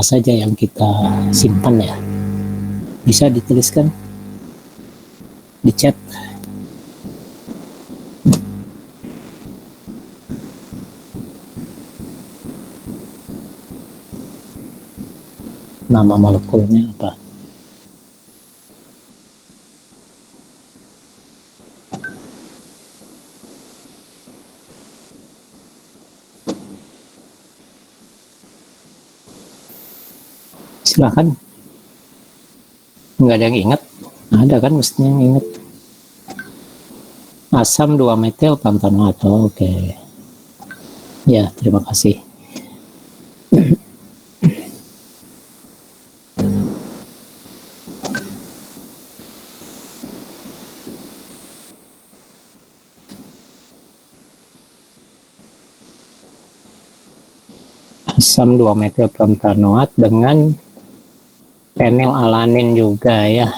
apa saja yang kita simpan ya. Bisa dituliskan di chat. Nama molekulnya apa? Silahkan. Nggak ada yang ingat? Ada kan mestinya yang ingat. Asam 2 metil pantanoat. Oh, oke. Ya, terima kasih. Asam 2 metil pantanoat dengan fenilalanin juga ya.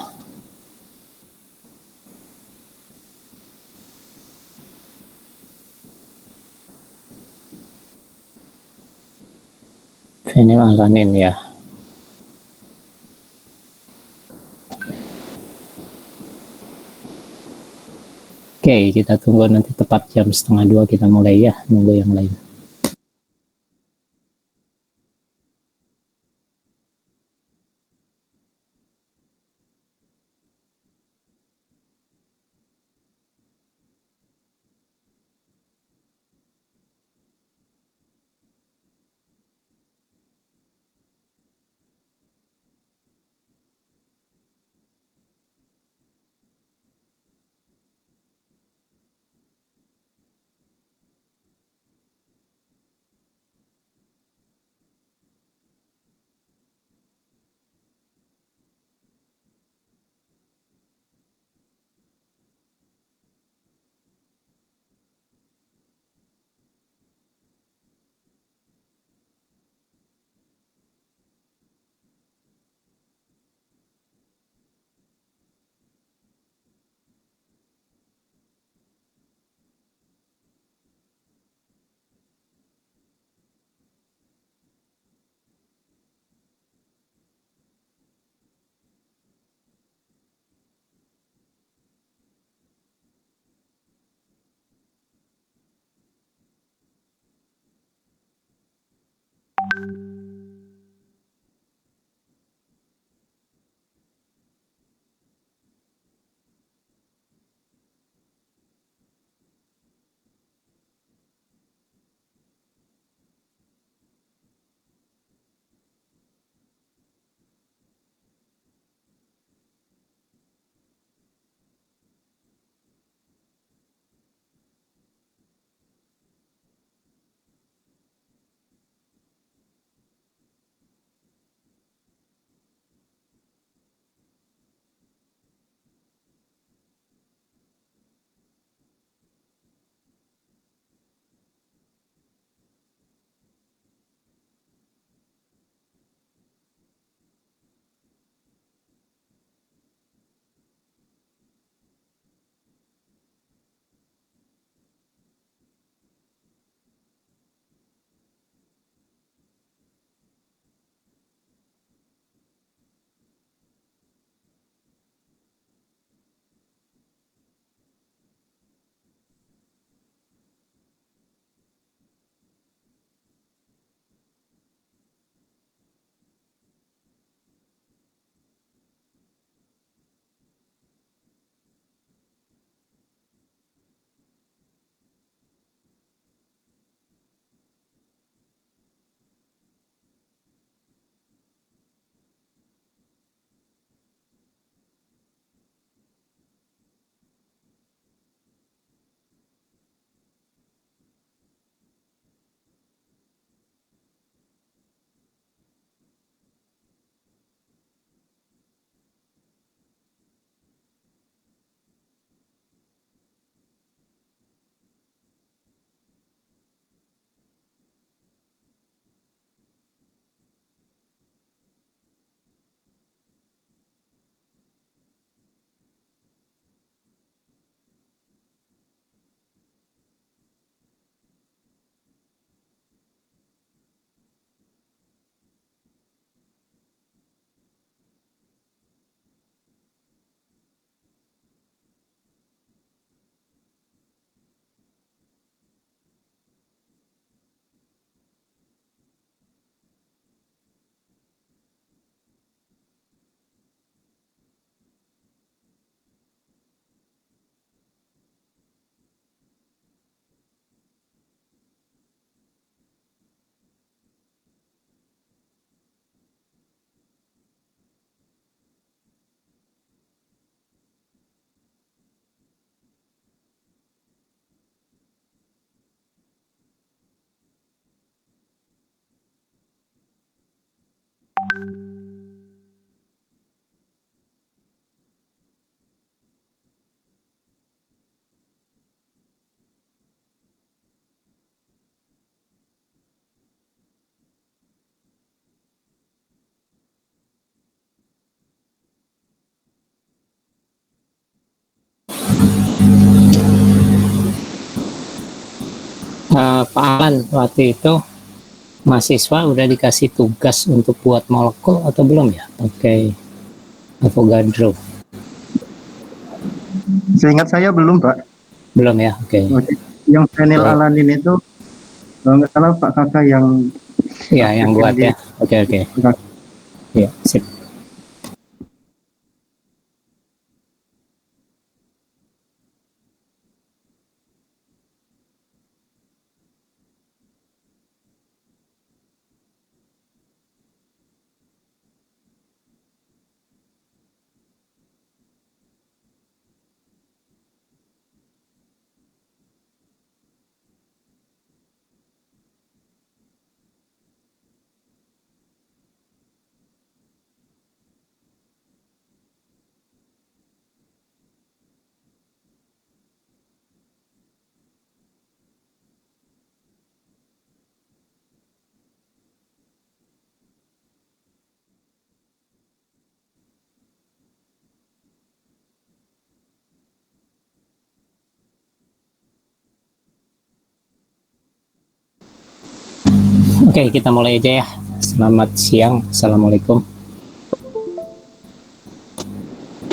Fenilalanin ya. Oke, kita tunggu nanti tepat jam 1:30 kita mulai ya, nunggu yang lain. Pak Alan, waktu itu mahasiswa udah dikasih tugas untuk buat molekul atau belum ya pakai Avogadro? Seingat saya belum, Pak. Belum ya, oke. Yang fenilalanin itu kalau nggak salah Pak Kakak yang yang buat ya. Oke. Ya, sip. Oke, kita mulai aja ya. Selamat siang, assalamualaikum.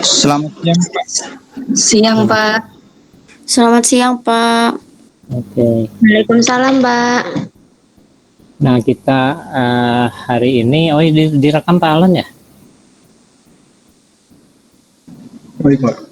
Selamat siang, Pak. Siang, Pak. Selamat siang, Pak. Oke. Waalaikumsalam, Pak. Nah, kita hari ini, direkam Pak Alan ya? Baik, Pak.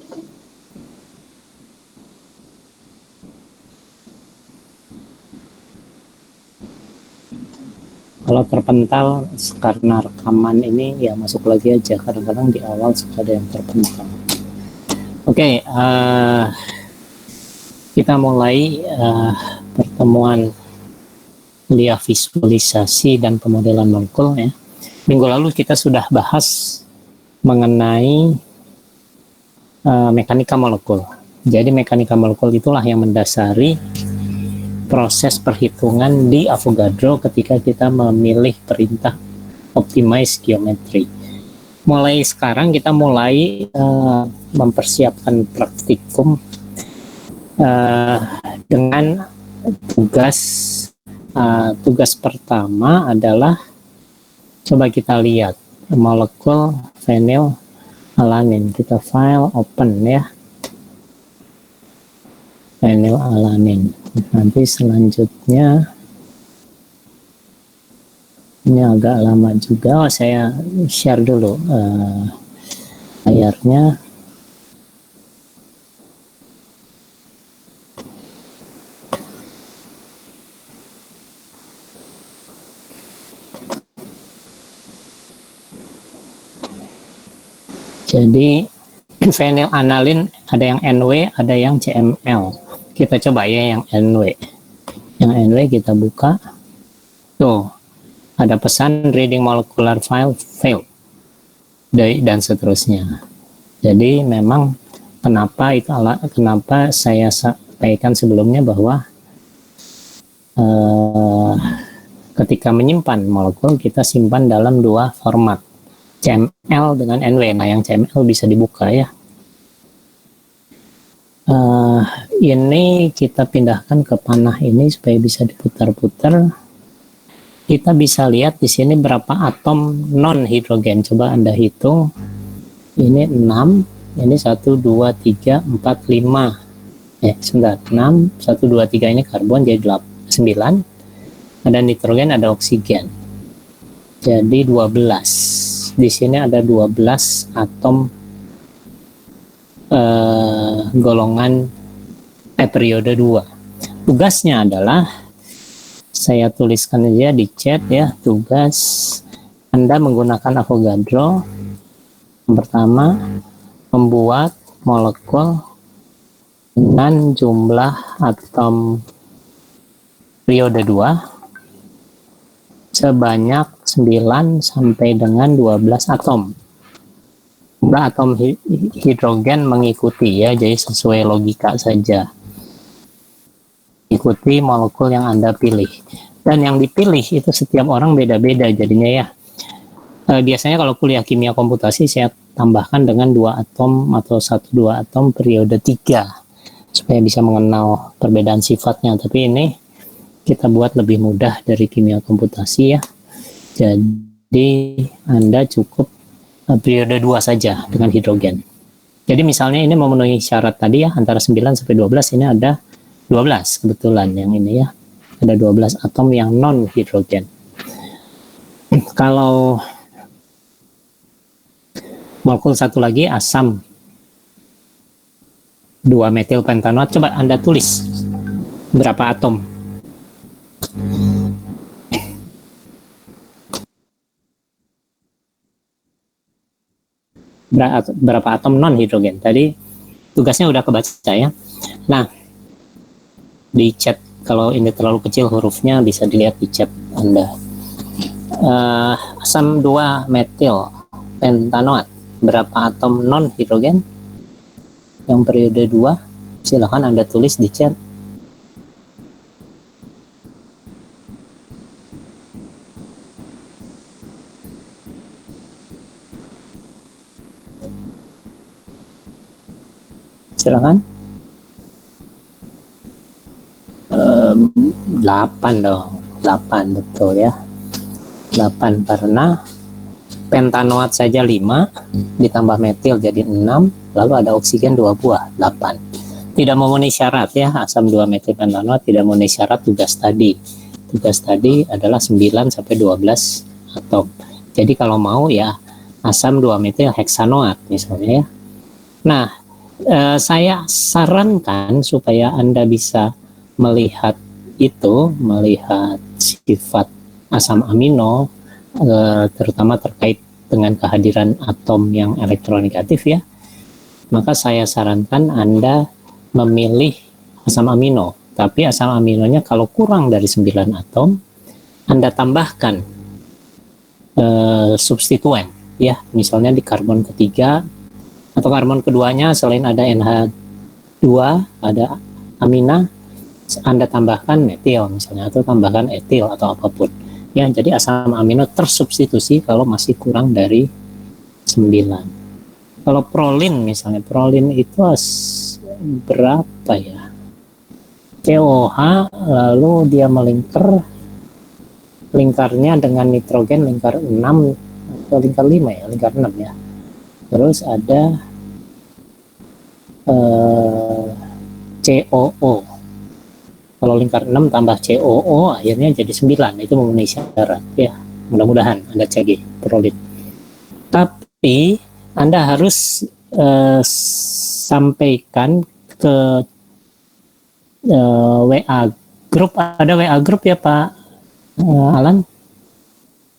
Kalau terpental karena rekaman ini ya masuk lagi aja, kadang-kadang di awal suka ada yang terpental. Oke, kita mulai pertemuan kuliah visualisasi dan pemodelan molekul ya. Minggu lalu kita sudah bahas mengenai mekanika molekul. Jadi mekanika molekul itulah yang mendasari proses perhitungan di Avogadro ketika kita memilih perintah optimize geometry. Mulai sekarang kita mulai mempersiapkan praktikum dengan tugas pertama adalah coba kita lihat molekul fenilalanin. Kita file open ya, fenilalanin. Nanti selanjutnya ini agak lama juga, saya share dulu layarnya. Jadi fenilanalin ada yang NW, ada yang CML. Kita coba ya yang NW. Yang NW kita buka. Tuh, ada pesan reading molecular file failed. Dan seterusnya. Jadi memang kenapa saya sampaikan sebelumnya bahwa ketika menyimpan molekul kita simpan dalam dua format, CML dengan NW. Nah, yang CML bisa dibuka ya. Ini kita pindahkan ke panah ini supaya bisa diputar-putar. Kita bisa lihat di sini berapa atom non hidrogen. Coba Anda hitung. Ini 6, ini 1 2 3 4 5. Sebentar, 6, 1 2 3 ini karbon jadi 9. Ada nitrogen, ada oksigen. Jadi 12. Di sini ada 12 atom golongan periode 2. Tugasnya adalah saya tuliskan aja di chat ya, tugas Anda menggunakan Avogadro. Yang pertama, membuat molekul dengan jumlah atom periode 2 sebanyak 9 sampai dengan 12 atom. Atom hidrogen mengikuti ya, jadi sesuai logika saja. Ikuti molekul yang Anda pilih. Dan yang dipilih itu setiap orang beda-beda jadinya ya. Biasanya kalau kuliah kimia komputasi saya tambahkan dengan 2 atom atau 1-2 atom periode 3 supaya bisa mengenal perbedaan sifatnya. Tapi ini kita buat lebih mudah dari kimia komputasi ya. Jadi Anda cukup periode 2 saja dengan hidrogen. Jadi misalnya ini memenuhi syarat tadi ya, antara 9 sampai 12, ini ada 12 kebetulan yang ini ya. Ada 12 atom yang non hidrogen. Kalau molekul satu lagi asam 2 metil pentanoat, coba Anda tulis berapa atom. Berapa atom non hidrogen. Tadi tugasnya udah kebaca ya. Nah, di chat kalau ini terlalu kecil hurufnya bisa dilihat di chat Anda. Asam 2 metil pentanoat, berapa atom non hidrogen yang periode 2? Silahkan Anda tulis di chat. Silakan. 8 dong. 8 betul ya. 8 karena pentanoat saja 5 ditambah metil jadi 6, lalu ada oksigen 2 buah, 8. Tidak memenuhi syarat ya, asam 2 metil pentanoat tidak memenuhi syarat tugas tadi. Tugas tadi adalah 9 sampai 12 atom. Jadi kalau mau ya asam 2 metil heksanoat misalnya ya. Nah, saya sarankan supaya Anda bisa melihat itu, melihat sifat asam amino, terutama terkait dengan kehadiran atom yang elektronegatif ya, maka saya sarankan Anda memilih asam amino. Tapi asam aminonya kalau kurang dari 9 atom, Anda tambahkan substituen ya, misalnya di karbon ketiga atau karbon keduanya selain ada NH2 ada amina, Anda tambahkan metil misalnya, atau tambahkan etil atau apapun ya. Jadi asam amino tersubstitusi kalau masih kurang dari 9. Kalau prolin misalnya, prolin itu berapa ya, COH, lalu dia lingkarnya dengan nitrogen lingkar 6 atau lingkar 5 ya, lingkar 6 ya. Terus ada COO. Kalau lingkar 6 tambah COO akhirnya jadi 9, itu memenuhi syarat ya. Mudah-mudahan Anda cek prolin. Tapi Anda harus sampaikan ke WA grup. Ada WA grup ya Pak Alan,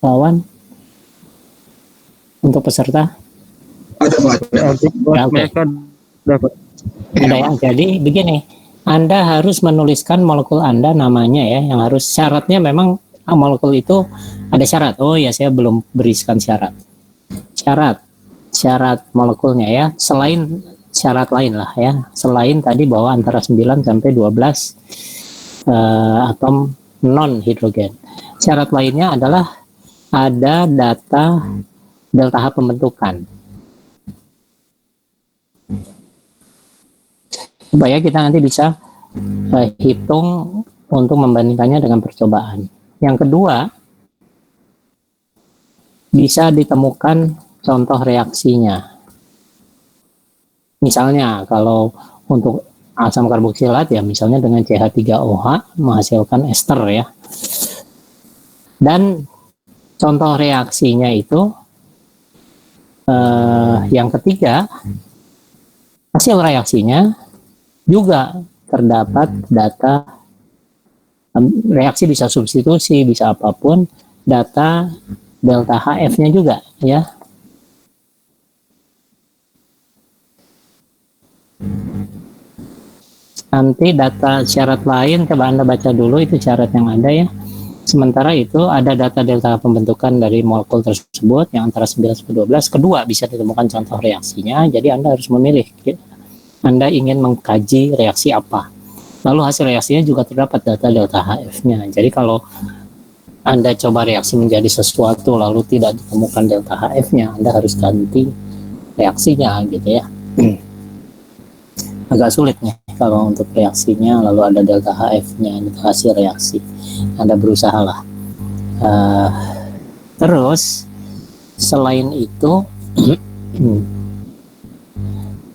Wawan, untuk peserta? Ada Pak. Ya, okay. Ada ya. Jadi begini, Anda harus menuliskan molekul Anda namanya ya, yang harus syaratnya memang molekul itu ada syarat. Oh ya, saya belum berikan syarat. Syarat molekulnya ya, selain syarat lain lah ya, selain tadi bahwa antara 9 sampai 12 atom non hidrogen. Syarat lainnya adalah ada data delta H pembentukan. Supaya kita nanti bisa hitung untuk membandingkannya dengan percobaan. Yang kedua, bisa ditemukan contoh reaksinya. Misalnya kalau untuk asam karboksilat ya, misalnya dengan CH3OH menghasilkan ester ya. Dan contoh reaksinya itu yang ketiga, hasil reaksinya juga terdapat data, reaksi bisa substitusi, bisa apapun, data delta HF-nya juga ya. Nanti data syarat lain coba Anda baca dulu, itu syarat yang ada ya. Sementara itu ada data delta pembentukan dari molekul tersebut yang antara 9 sampai 12. Kedua, bisa ditemukan contoh reaksinya. Jadi Anda harus memilih Anda ingin mengkaji reaksi apa. Lalu hasil reaksinya juga terdapat data delta HF-nya. Jadi kalau Anda coba reaksi menjadi sesuatu lalu tidak ditemukan delta HF-nya, Anda harus ganti reaksinya gitu ya. Agak sulit nih kalau untuk reaksinya lalu ada delta HF-nya, itu hasil reaksi. Anda berusaha lah. Terus selain itu,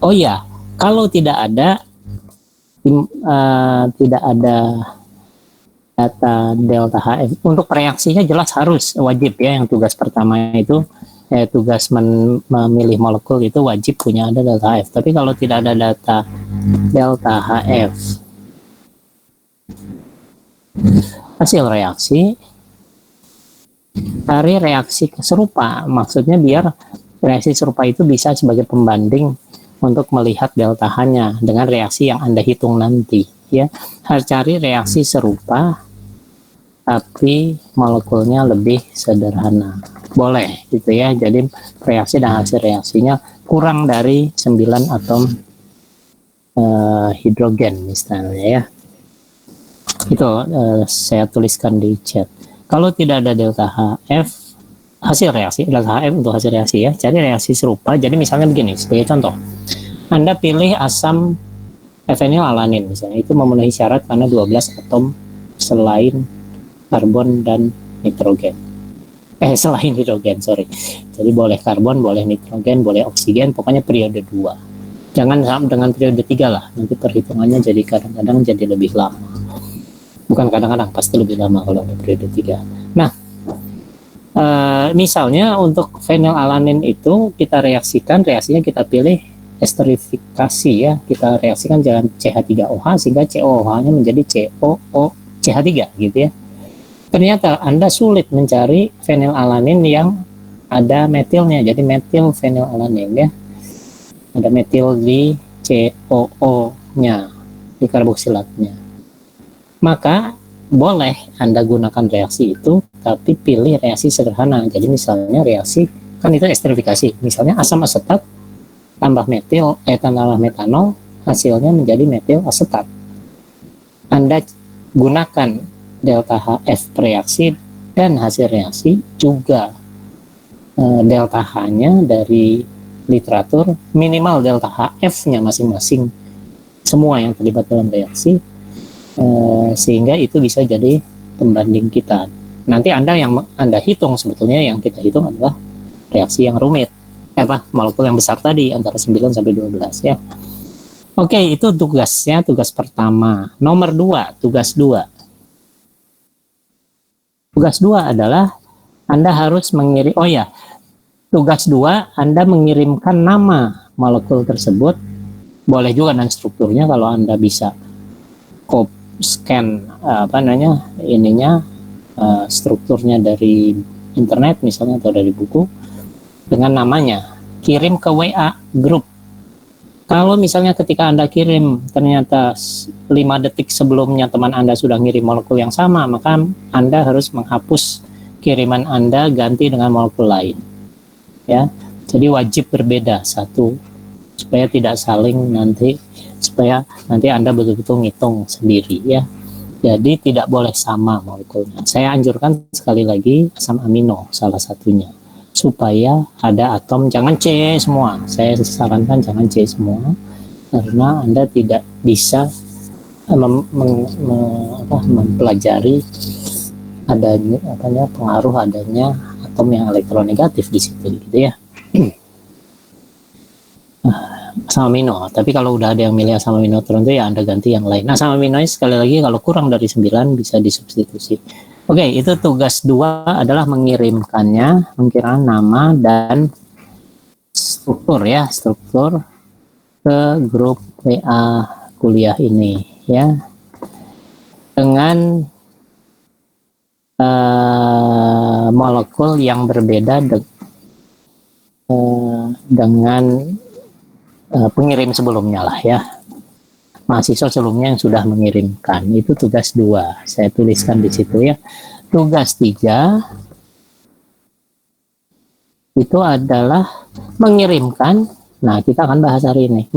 oh ya, kalau tidak ada data delta HF untuk reaksinya jelas harus wajib ya. Yang tugas pertama itu tugas memilih molekul itu wajib punya ada delta HF. Tapi kalau tidak ada data delta HF hasil reaksi, cari reaksi serupa. Maksudnya biar reaksi serupa itu bisa sebagai pembanding untuk melihat delta H-nya dengan reaksi yang Anda hitung nanti ya. Harus cari reaksi serupa tapi molekulnya lebih sederhana. Boleh gitu ya. Jadi reaksi dan hasil reaksinya kurang dari 9 atom hidrogen misalnya ya. Itu saya tuliskan di chat. Kalau tidak ada delta HF hasil reaksi, delta HF untuk hasil reaksi ya, cari reaksi serupa. Jadi misalnya begini, sebagai contoh, Anda pilih asam fenilalanin misalnya, itu memenuhi syarat karena 12 atom selain karbon dan nitrogen. Selain hidrogen, sorry. Jadi boleh karbon, boleh nitrogen, boleh oksigen, pokoknya periode 2. Jangan sama dengan periode 3 lah, nanti perhitungannya jadi kadang-kadang jadi lebih lama. Bukan kadang-kadang, pasti lebih lama kalau ada periode 3. Nah, misalnya untuk fenilalanin itu kita reaksikan, reaksinya kita pilih esterifikasi ya, kita reaksikan jangan CH3OH sehingga COOH-nya menjadi COOCH3 gitu ya. Ternyata Anda sulit mencari fenilalanin yang ada metilnya, jadi metil fenilalanin ya. Ada metil di COO-nya, di karboksilatnya. Maka boleh Anda gunakan reaksi itu, tapi pilih reaksi sederhana. Jadi misalnya reaksi, kan itu esterifikasi. Misalnya asam asetat tambah metil, tambah metanol, hasilnya menjadi metil asetat. Anda gunakan delta HF reaksi dan hasil reaksi juga delta H-nya dari literatur, minimal delta HF-nya masing-masing semua yang terlibat dalam reaksi, sehingga itu bisa jadi pembanding kita. Nanti Anda hitung, sebetulnya yang kita hitung adalah reaksi yang rumit, molekul yang besar tadi antara 9 sampai 12 ya. Oke, itu tugasnya, tugas pertama. Nomor 2, tugas 2. Tugas 2 adalah Anda harus mengirim, tugas 2 Anda mengirimkan nama molekul tersebut, boleh juga dan strukturnya kalau Anda bisa scan strukturnya dari internet misalnya atau dari buku dengan namanya, kirim ke WA grup. Kalau misalnya ketika Anda kirim ternyata 5 detik sebelumnya teman Anda sudah ngirim molekul yang sama, maka Anda harus menghapus kiriman Anda, ganti dengan molekul lain. Ya. Jadi wajib berbeda satu, supaya tidak saling supaya nanti Anda betul-betul ngitung sendiri ya. Jadi tidak boleh sama molekulnya. Saya anjurkan sekali lagi asam amino salah satunya, supaya ada atom, jangan C semua. Saya sarankan jangan C semua, karena Anda tidak bisa mempelajari pengaruh adanya atom yang elektronegatif di situ gitu ya. Asam amino, tapi kalau udah ada yang milih asam amino tertentu ya Anda ganti yang lain. Nah, asam amino sekali lagi kalau kurang dari 9 bisa disubstitusi. Oke, itu tugas 2 adalah mengirimkannya, mengirimkan nama dan struktur ke grup WA kuliah ini ya, dengan molekul yang berbeda dengan pengirim sebelumnya lah ya, mahasiswa sebelumnya yang sudah mengirimkan. Itu tugas 2, saya tuliskan di situ ya. Tugas 3 itu adalah mengirimkan, nah kita akan bahas hari ini,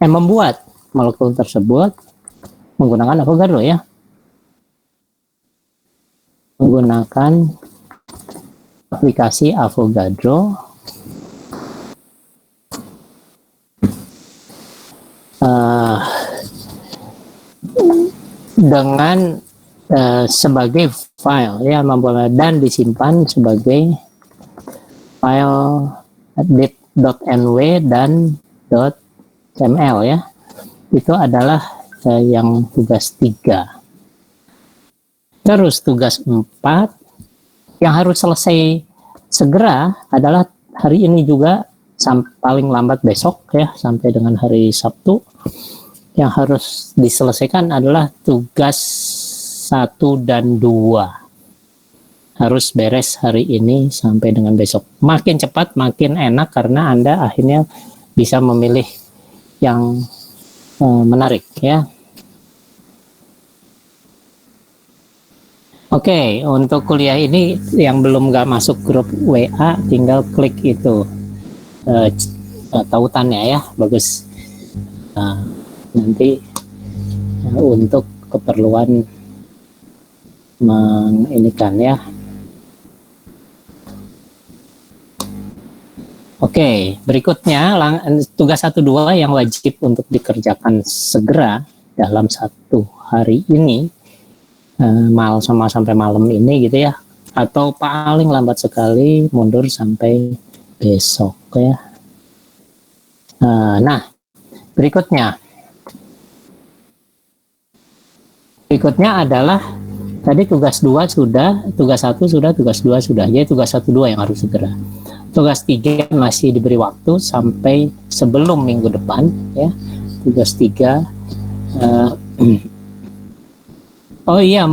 membuat molekul tersebut menggunakan Avogadro ya, menggunakan aplikasi Avogadro. Dengan sebagai file ya, dan disimpan sebagai file .nw dan .ml ya. Itu adalah yang tugas 3. Terus tugas 4 yang harus selesai segera adalah hari ini juga, paling lambat besok ya, sampai dengan hari Sabtu. Yang harus diselesaikan adalah tugas 1 dan 2. Harus beres hari ini sampai dengan besok. Makin cepat makin enak, karena Anda akhirnya bisa memilih yang menarik ya. Oke, untuk kuliah ini yang belum nggak masuk grup WA, tinggal klik itu tautannya ya, bagus. Nanti untuk keperluan menginikan ya. Oke, berikutnya tugas 1-2 yang wajib untuk dikerjakan segera dalam 1 hari ini, sampai malam ini gitu ya, atau paling lambat sekali mundur sampai besok ya. Nah, berikutnya adalah tadi tugas 2 sudah, tugas 1 sudah, tugas 2 sudah. Jadi tugas 1-2 yang harus segera. Tugas 3 masih diberi waktu sampai sebelum minggu depan ya. Tugas 3 oh iya,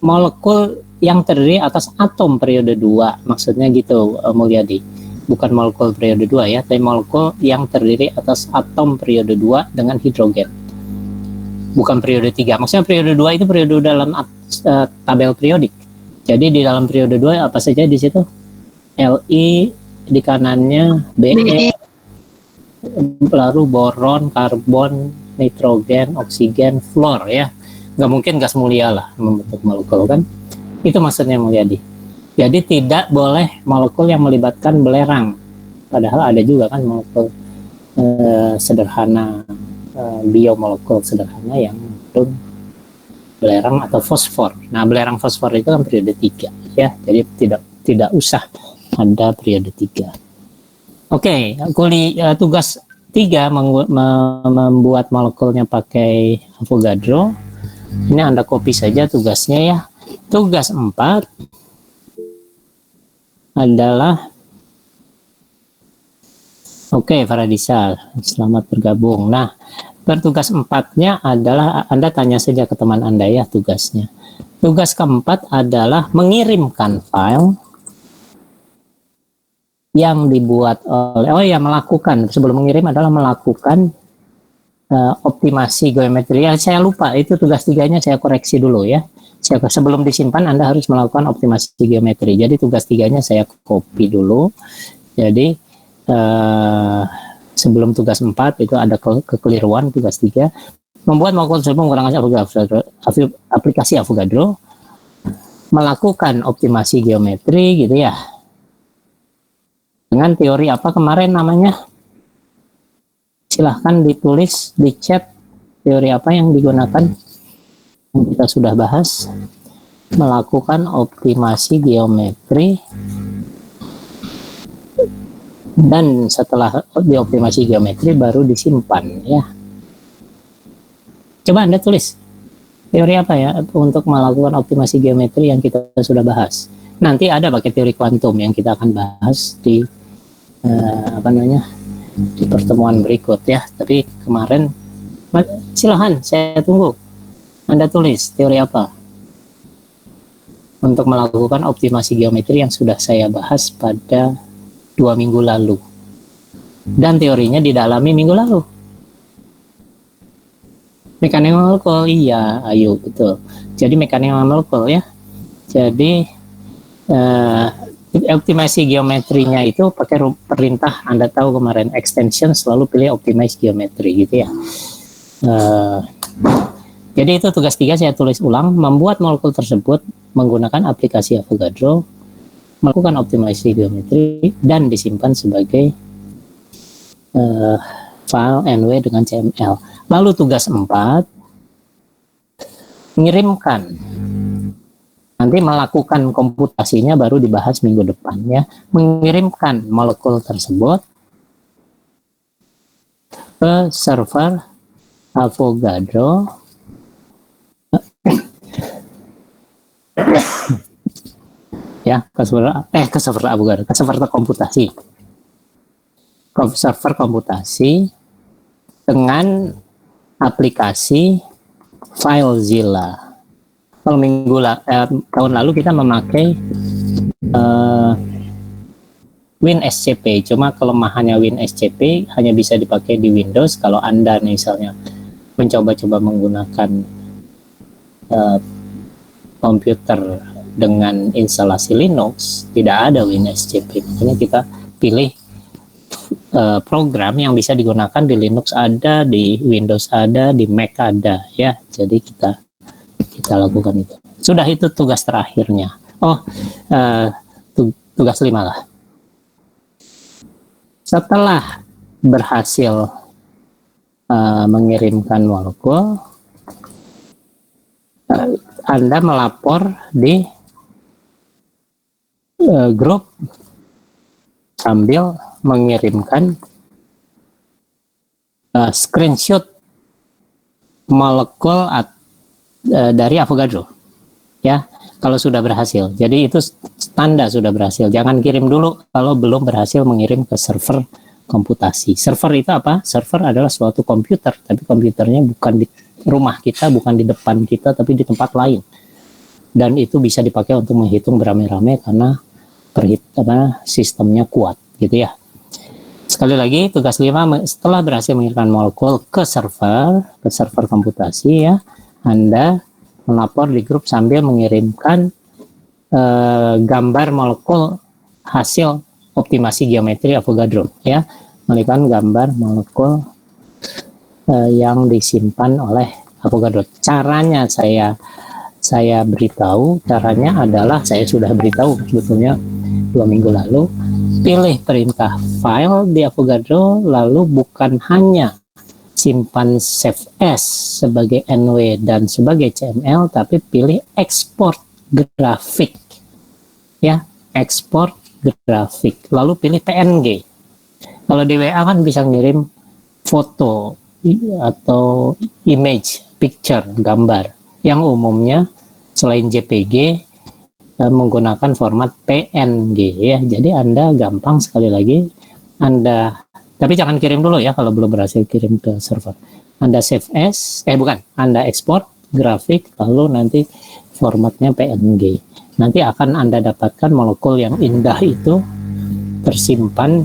molekul yang terdiri atas atom periode 2, maksudnya gitu Mulyadi. Bukan molekul periode 2 ya, tapi molekul yang terdiri atas atom periode 2 dengan hidrogen. Bukan periode 3. Maksudnya periode 2 itu periode dalam tabel periodik. Jadi di dalam periode 2 apa saja di situ? Li di kanannya, Be, lalu boron, karbon, nitrogen, oksigen, fluor ya. Nggak mungkin gas mulia lah membentuk molekul kan. Itu maksudnya Mulyadi. Jadi tidak boleh molekul yang melibatkan belerang. Padahal ada juga kan molekul sederhana, biomolekul sederhana yang mengandung belerang atau fosfor. Nah, belerang fosfor itu kan periode 3 ya. Jadi tidak usah ada periode 3. Oke, tugas 3 membuat molekulnya pakai Avogadro. Ini Anda copy saja tugasnya ya. Tugas 4 adalah Faradisa, selamat bergabung. Nah, tugas 4-nya adalah Anda tanya saja ke teman Anda ya tugasnya. Tugas keempat adalah mengirimkan file yang dibuat oleh, melakukan, sebelum mengirim adalah melakukan optimasi geometri. Ya, saya lupa, itu tugas 3-nya saya koreksi dulu ya. Sebelum disimpan Anda harus melakukan optimasi geometri. Jadi tugas 3-nya saya copy dulu. Jadi sebelum tugas 4 itu ada kekeliruan. Tugas 3 membuat molekul tersebut menggunakan aplikasi Avogadro, melakukan optimasi geometri gitu ya. Dengan teori apa kemarin namanya? Silahkan ditulis di chat teori apa yang digunakan, yang kita sudah bahas. Melakukan optimasi geometri, dan setelah dioptimasi geometri baru disimpan ya. Coba Anda tulis teori apa ya untuk melakukan optimasi geometri yang kita sudah bahas. Nanti ada pakai teori kuantum yang kita akan bahas di di pertemuan berikut ya. Tapi kemarin silahkan, saya tunggu Anda tulis teori apa untuk melakukan optimasi geometri yang sudah saya bahas pada 2 minggu lalu, dan teorinya didalami minggu lalu. Mekanika molekul, iya, ayo betul. Jadi mekanika molekul ya. Jadi optimasi geometrinya itu pakai perintah, Anda tahu kemarin extension selalu pilih optimize geometri gitu ya. Jadi itu tugas 3 saya tulis ulang, membuat molekul tersebut menggunakan aplikasi Avogadro, melakukan optimasi geometri dan disimpan sebagai file NW dengan CML. Lalu tugas 4 mengirimkan Nanti melakukan komputasinya baru dibahas minggu depan ya. Mengirimkan molekul tersebut ke server Avogadro ya, ke server Avogadro, ke server komputasi. Server komputasi dengan aplikasi FileZilla. Kalau tahun lalu kita memakai WinSCP, cuma kelemahannya WinSCP hanya bisa dipakai di Windows. Kalau Anda misalnya mencoba-coba menggunakan komputer dengan instalasi Linux, tidak ada WinSCP. Makanya kita pilih program yang bisa digunakan di Linux ada, di Windows ada, di Mac ada ya. Jadi kita lakukan itu. Sudah, itu tugas terakhirnya. Tugas 5 lah. Setelah berhasil mengirimkan molekul, Anda melapor di grup sambil mengirimkan screenshot molekul dari Avogadro ya, kalau sudah berhasil. Jadi itu tanda sudah berhasil. Jangan kirim dulu kalau belum berhasil mengirim ke server komputasi. Server itu apa? Server adalah suatu komputer, tapi komputernya bukan di rumah kita, bukan di depan kita, tapi di tempat lain. Dan itu bisa dipakai untuk menghitung beramai-ramai karena sistemnya kuat gitu ya. Sekali lagi, tugas 5, setelah berhasil mengirimkan molekul ke server komputasi ya, Anda melapor di grup sambil mengirimkan gambar molekul hasil optimasi geometri Avogadro ya, mengirimkan gambar molekul yang disimpan oleh Avogadro. Caranya saya beritahu, caranya adalah saya sudah beritahu sebetulnya 2 minggu lalu. Pilih perintah file di Avogadro, lalu bukan hanya simpan save as sebagai NW dan sebagai CML, tapi pilih export grafik ya, export grafik, lalu pilih PNG. Kalau di WA kan bisa ngirim foto atau image, picture, gambar, yang umumnya selain JPG menggunakan format PNG ya. Jadi Anda gampang, sekali lagi Anda, tapi jangan kirim dulu ya kalau belum berhasil kirim ke server. Anda save as, Anda export grafik, lalu nanti formatnya PNG. Nanti akan Anda dapatkan molekul yang indah itu tersimpan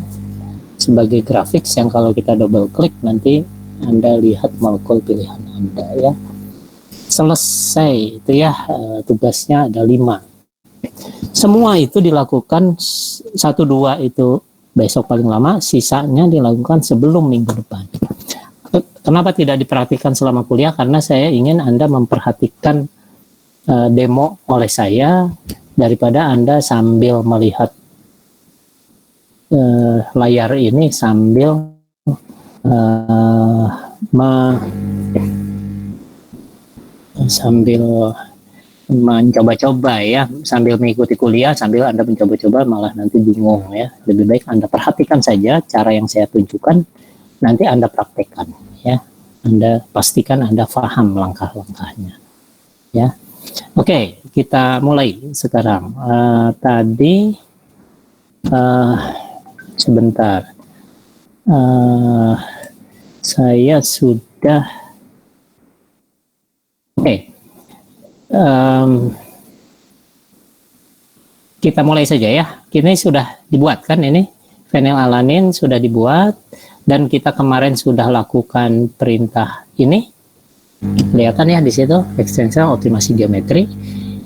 sebagai grafik yang kalau kita double klik nanti Anda lihat molekul pilihan Anda ya. Selesai itu ya, tugasnya ada 5. Semua itu dilakukan 1-2 itu besok paling lama, sisanya dilakukan sebelum minggu depan. Kenapa tidak diperhatikan selama kuliah? Karena saya ingin Anda memperhatikan demo oleh saya daripada Anda sambil melihat layar ini sambil mencoba-coba ya, sambil mengikuti kuliah, sambil Anda mencoba-coba malah nanti bingung ya. Lebih baik Anda perhatikan saja cara yang saya tunjukkan, nanti Anda praktekkan ya. Anda pastikan Anda paham langkah-langkahnya ya. Oke, kita mulai sekarang. Tadi sebentar, saya sudah kita mulai saja ya. Ini sudah dibuat kan, ini fenilalanin sudah dibuat, dan kita kemarin sudah lakukan perintah ini. Kelihatan ya di situ, extension optimasi geometri,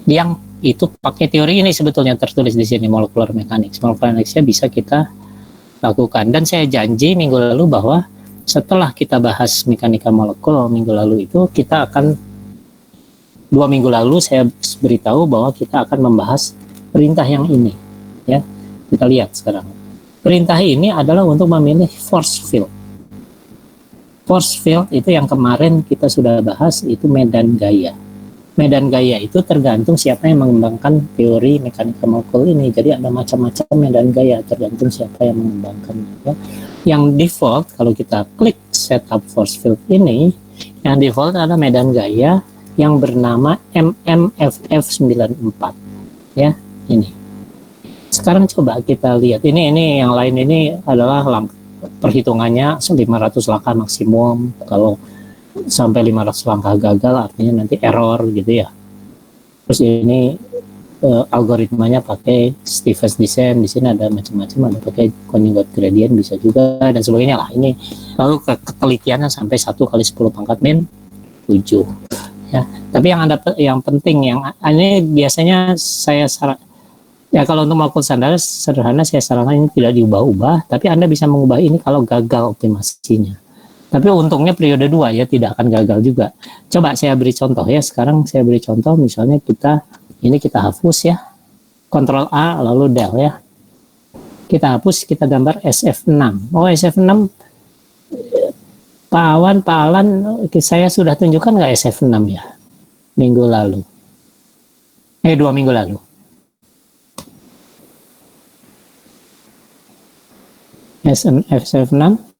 yang itu pakai teori ini sebetulnya tertulis di sini, molecular mechanics. Molecular mechanics-nya bisa kita lakukan, dan saya janji minggu lalu bahwa setelah kita bahas mekanika molekul minggu lalu itu, kita akan 2 minggu lalu saya beritahu bahwa kita akan membahas perintah yang ini ya. Kita lihat sekarang. Perintah ini adalah untuk memilih force field. Force field itu yang kemarin kita sudah bahas, itu medan gaya medan gaya itu tergantung siapa yang mengembangkan teori mekanika molekul ini. Jadi ada macam-macam medan gaya tergantung siapa yang mengembangkannya. Ya. Yang default kalau kita klik setup force field ini, yang default ada medan gaya yang bernama MMFF94. Ya, ini. Sekarang coba kita lihat. Ini yang lain ini adalah perhitungannya 500 langkah maksimum. Kalau sampai 500 langkah gagal artinya nanti error gitu ya. Terus ini algoritmanya pakai Stevens descent, di sini ada macam-macam, ada pakai conjugate gradient bisa juga dan sebagainya lah. Ini lalu ketelitiannya sampai 1 kali 10 pangkat min 7 ya. Tapi yang penting yang ini biasanya saya ya kalau untuk molekul standar sederhana saya sarankan ini tidak diubah-ubah, tapi Anda bisa mengubah ini kalau gagal optimasinya. Tapi untungnya periode 2 ya, tidak akan gagal juga. Coba saya beri contoh ya. Sekarang saya beri contoh, misalnya kita hapus ya. Ctrl A lalu del ya. Kita hapus, kita gambar SF6. Oh, SF6 Pak Alan, saya sudah tunjukkan nggak SF6 ya? Minggu lalu. 2 minggu lalu. SF6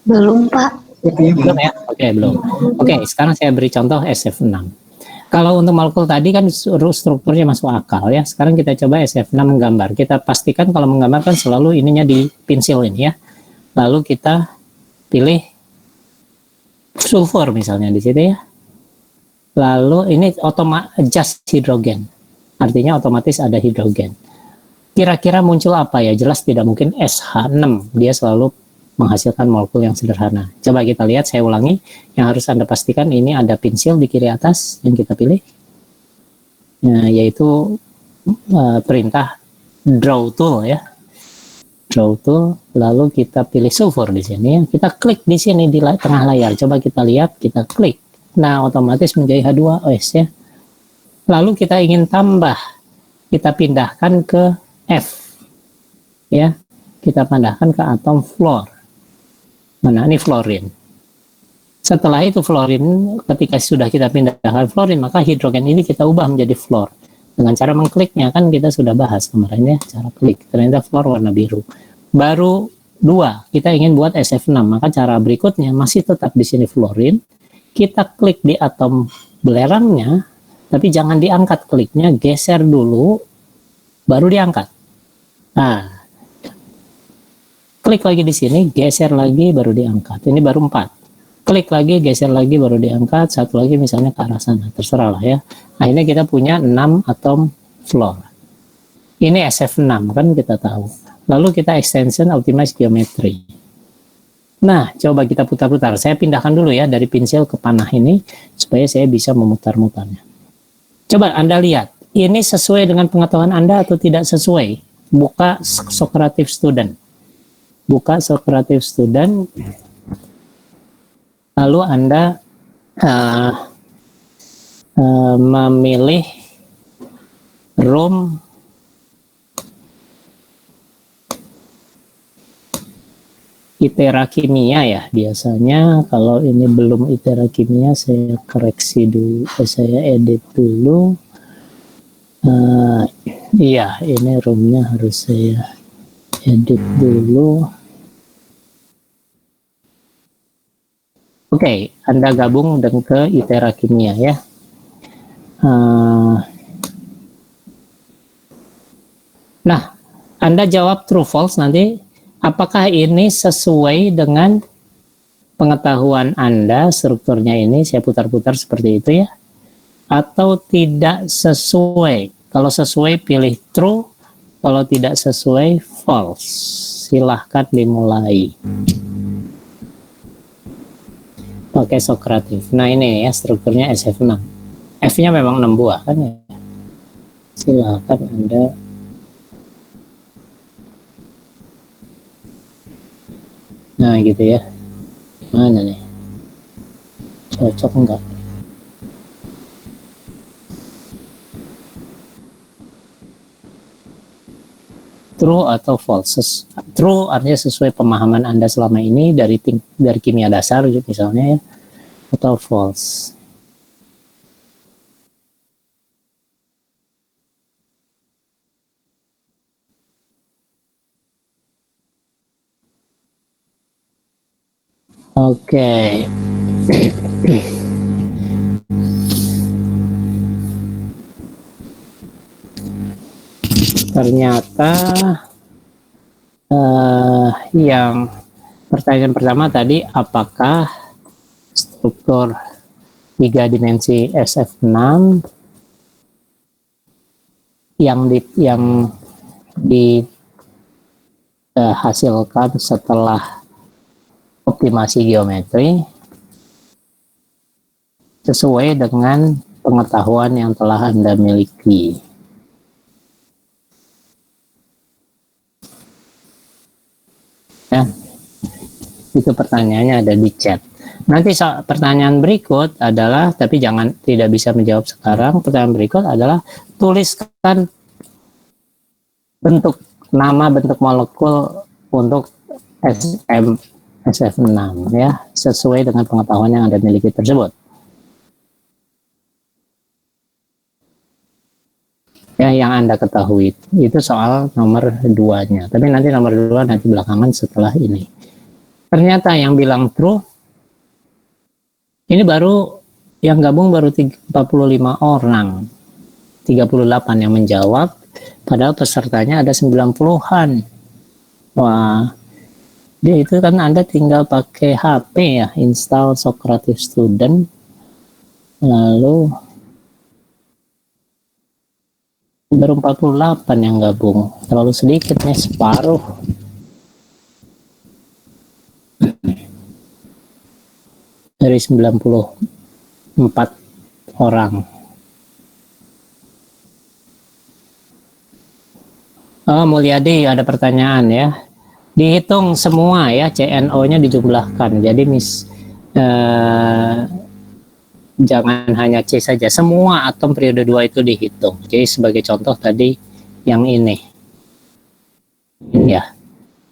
Belum, Pak. belum ya? Oke, belum. Oke, sekarang saya beri contoh SF6. Kalau untuk molekul tadi kan strukturnya masuk akal ya. Sekarang kita coba SF6 menggambar. Kita pastikan kalau menggambar kan selalu ininya di pensil ini ya. Lalu kita pilih sulfur misalnya di situ ya. Lalu ini just hidrogen. Artinya otomatis ada hidrogen. Kira-kira muncul apa ya? Jelas tidak mungkin SH6. Dia selalu menghasilkan molekul yang sederhana. Coba kita lihat, saya ulangi. Yang harus Anda pastikan ini ada pensil di kiri atas yang kita pilih. Nah, yaitu perintah draw tool ya. Draw tool, lalu kita pilih sulfur di sini. Kita klik di sini di tengah layar. Coba kita lihat, kita klik. Nah, otomatis menjadi H2OS ya. Lalu kita ingin tambah. Kita pindahkan ke F. Ya. Kita pindahkan ke atom fluor. Mana ini fluorin. Setelah itu fluorin, ketika sudah kita pindahkan fluorin, maka hidrogen ini kita ubah menjadi fluor. Dengan cara mengkliknya, kan kita sudah bahas kemarin ya, cara klik. Ternyata fluor warna biru. Baru 2, kita ingin buat SF6, maka cara berikutnya masih tetap di sini fluorin. Kita klik di atom belerangnya, tapi jangan diangkat kliknya, geser dulu, baru diangkat. Nah, klik lagi di sini, geser lagi, baru diangkat. Ini baru 4. Klik lagi, geser lagi, baru diangkat. Satu lagi misalnya ke arah sana. Terserah lah ya. Akhirnya kita punya 6 atom fluor. Ini SF6 kan kita tahu. Lalu kita extension optimize geometry. Nah, coba kita putar-putar. Saya pindahkan dulu ya dari pensil ke panah ini supaya saya bisa memutar-mutarnya. Coba Anda lihat. Ini sesuai dengan pengetahuan Anda atau tidak sesuai? Buka Socrative Student. Buka Socrative Student, lalu Anda memilih room itera kimia ya. Biasanya kalau ini belum itera kimia saya koreksi dulu, saya edit dulu. Iya, ini roomnya harus saya edit dulu. Oke, Anda gabung dengan ke itera kimia ya. Nah, Anda jawab true false nanti. Apakah ini sesuai dengan pengetahuan Anda, strukturnya ini, saya putar-putar seperti itu ya. Atau tidak sesuai. Kalau sesuai pilih true, kalau tidak sesuai false. Silahkan dimulai. Pakai Socrative. Nah ini ya strukturnya SF6. F-nya memang 6 buah kan ya. Silahkan Anda nah gitu ya. Mana nih? Cocok enggak? True atau false? True artinya sesuai pemahaman Anda selama ini dari kimia dasar misalnya ya, atau false. Oke. Ternyata yang pertanyaan pertama tadi, apakah struktur 3 dimensi SF6 yang dihasilkan setelah optimasi geometri sesuai dengan pengetahuan yang telah Anda miliki. Ya, itu pertanyaannya ada di chat. Nanti pertanyaan berikut adalah, tapi tidak bisa menjawab sekarang. Pertanyaan berikut adalah tuliskan nama bentuk molekul untuk SF6 ya, sesuai dengan pengetahuan yang Anda miliki tersebut. Ya, yang Anda ketahui itu soal nomor 2-nya. Tapi nanti nomor 2 nanti belakangan setelah ini. Ternyata yang bilang true ini baru yang gabung baru 45 orang. 38 yang menjawab, padahal pesertanya ada 90-an. Wah, dia itu kan Anda tinggal pakai HP ya, install Socrative Student, lalu baru 48 yang gabung, terlalu sedikit nih, separuh. Dari 94 orang. Oh, Mulyadi ada pertanyaan ya. Dihitung semua ya, CNO-nya dijumlahkan. Jadi jangan hanya C saja, semua atom periode 2 itu dihitung. Jadi sebagai contoh tadi yang ini. Ya.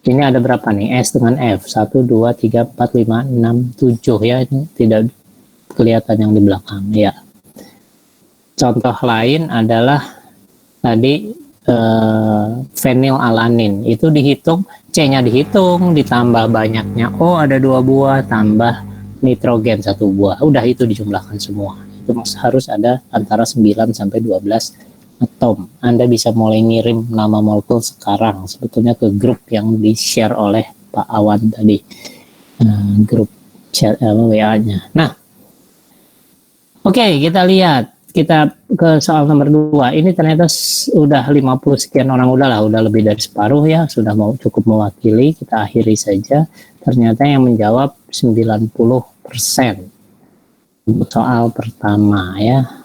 Ini ada berapa nih? S dengan F. 1, 2, 3, 4, 5, 6, 7 ya. Ini tidak kelihatan yang di belakang ya. Contoh lain adalah tadi fenilalanin. Itu dihitung, C-nya dihitung, ditambah banyaknya O ada 2 buah, tambah nitrogen 1 buah. Udah itu dijumlahkan semua. Itu harus ada antara 9 sampai 12 atom. Anda bisa mulai ngirim nama molekul sekarang sebetulnya ke grup yang di-share oleh Pak Awan tadi, grup chat WA-nya. Nah, oke, kita lihat, kita ke soal nomor 2. Ini ternyata udah 50 sekian orang, udah lebih dari separuh ya, sudah cukup mewakili. Kita akhiri saja. Ternyata yang menjawab 90% soal pertama ya.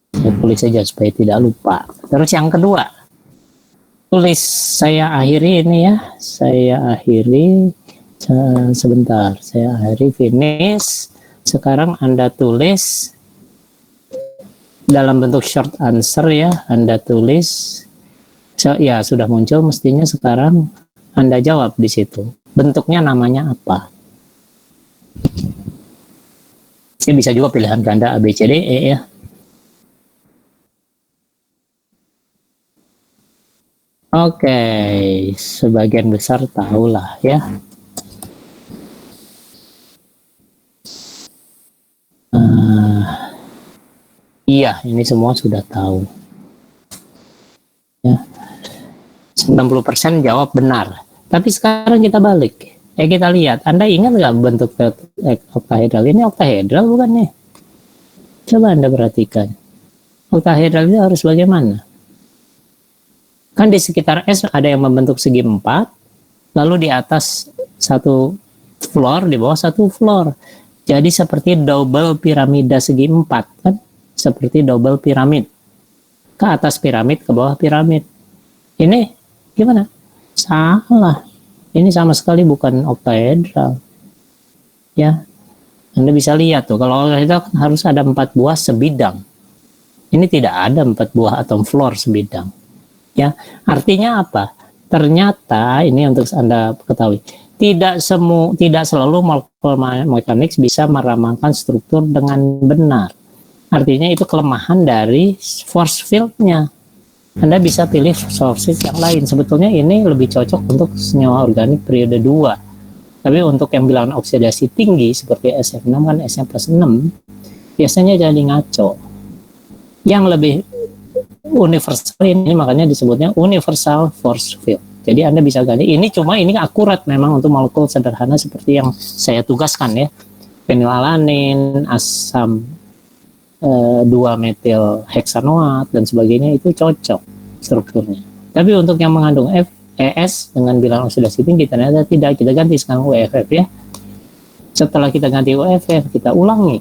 Saya tulis saja supaya tidak lupa. Terus yang kedua, saya akhiri ini ya. Saya akhiri sebentar. Saya akhiri finish. Sekarang Anda tulis dalam bentuk short answer ya. Anda tulis. Ya sudah muncul mestinya sekarang. Anda jawab di situ. Bentuknya namanya apa? Ini bisa juga pilihan ganda A, B, C, D, E ya. Oke, sebagian besar tahulah ya. Iya, ini semua sudah tahu. Ya. 90% jawab benar. Tapi sekarang kita balik. Kita lihat. Anda ingat nggak bentuk oktahedral? Ini oktahedral bukan nih? Coba Anda perhatikan. Oktahedral itu harus bagaimana? Kan di sekitar S ada yang membentuk segi 4, lalu di atas satu floor, di bawah satu floor. Jadi seperti double piramida segi 4, kan? Seperti double piramid. Ke atas piramid, ke bawah piramid. Ini gimana? Salah. Ini sama sekali bukan oktahedral. Ya. Anda bisa lihat tuh, kalau oktahedral kan harus ada 4 buah sebidang. Ini tidak ada 4 buah atom floor sebidang. Ya, artinya apa? Ternyata ini untuk Anda ketahui, tidak selalu molekul mekanik bisa meramalkan struktur dengan benar. Artinya itu kelemahan dari force field-nya. Anda bisa pilih sources yang lain. Sebetulnya ini lebih cocok untuk senyawa organik periode 2. Tapi untuk yang bilangan oksidasi tinggi seperti SF6 kan S-nya plus 6, biasanya jadi ngaco. Yang lebih universal ini makanya disebutnya universal force field. Jadi Anda bisa ganti ini, cuma ini akurat memang untuk molekul sederhana seperti yang saya tugaskan ya. Fenilalanin, asam 2-metil heksanoat dan sebagainya itu cocok strukturnya. Tapi untuk yang mengandung ES dengan bilangan oksidasi tinggi ternyata tidak. Kita ganti sekarang UFF ya. Setelah kita ganti UFF, kita ulangi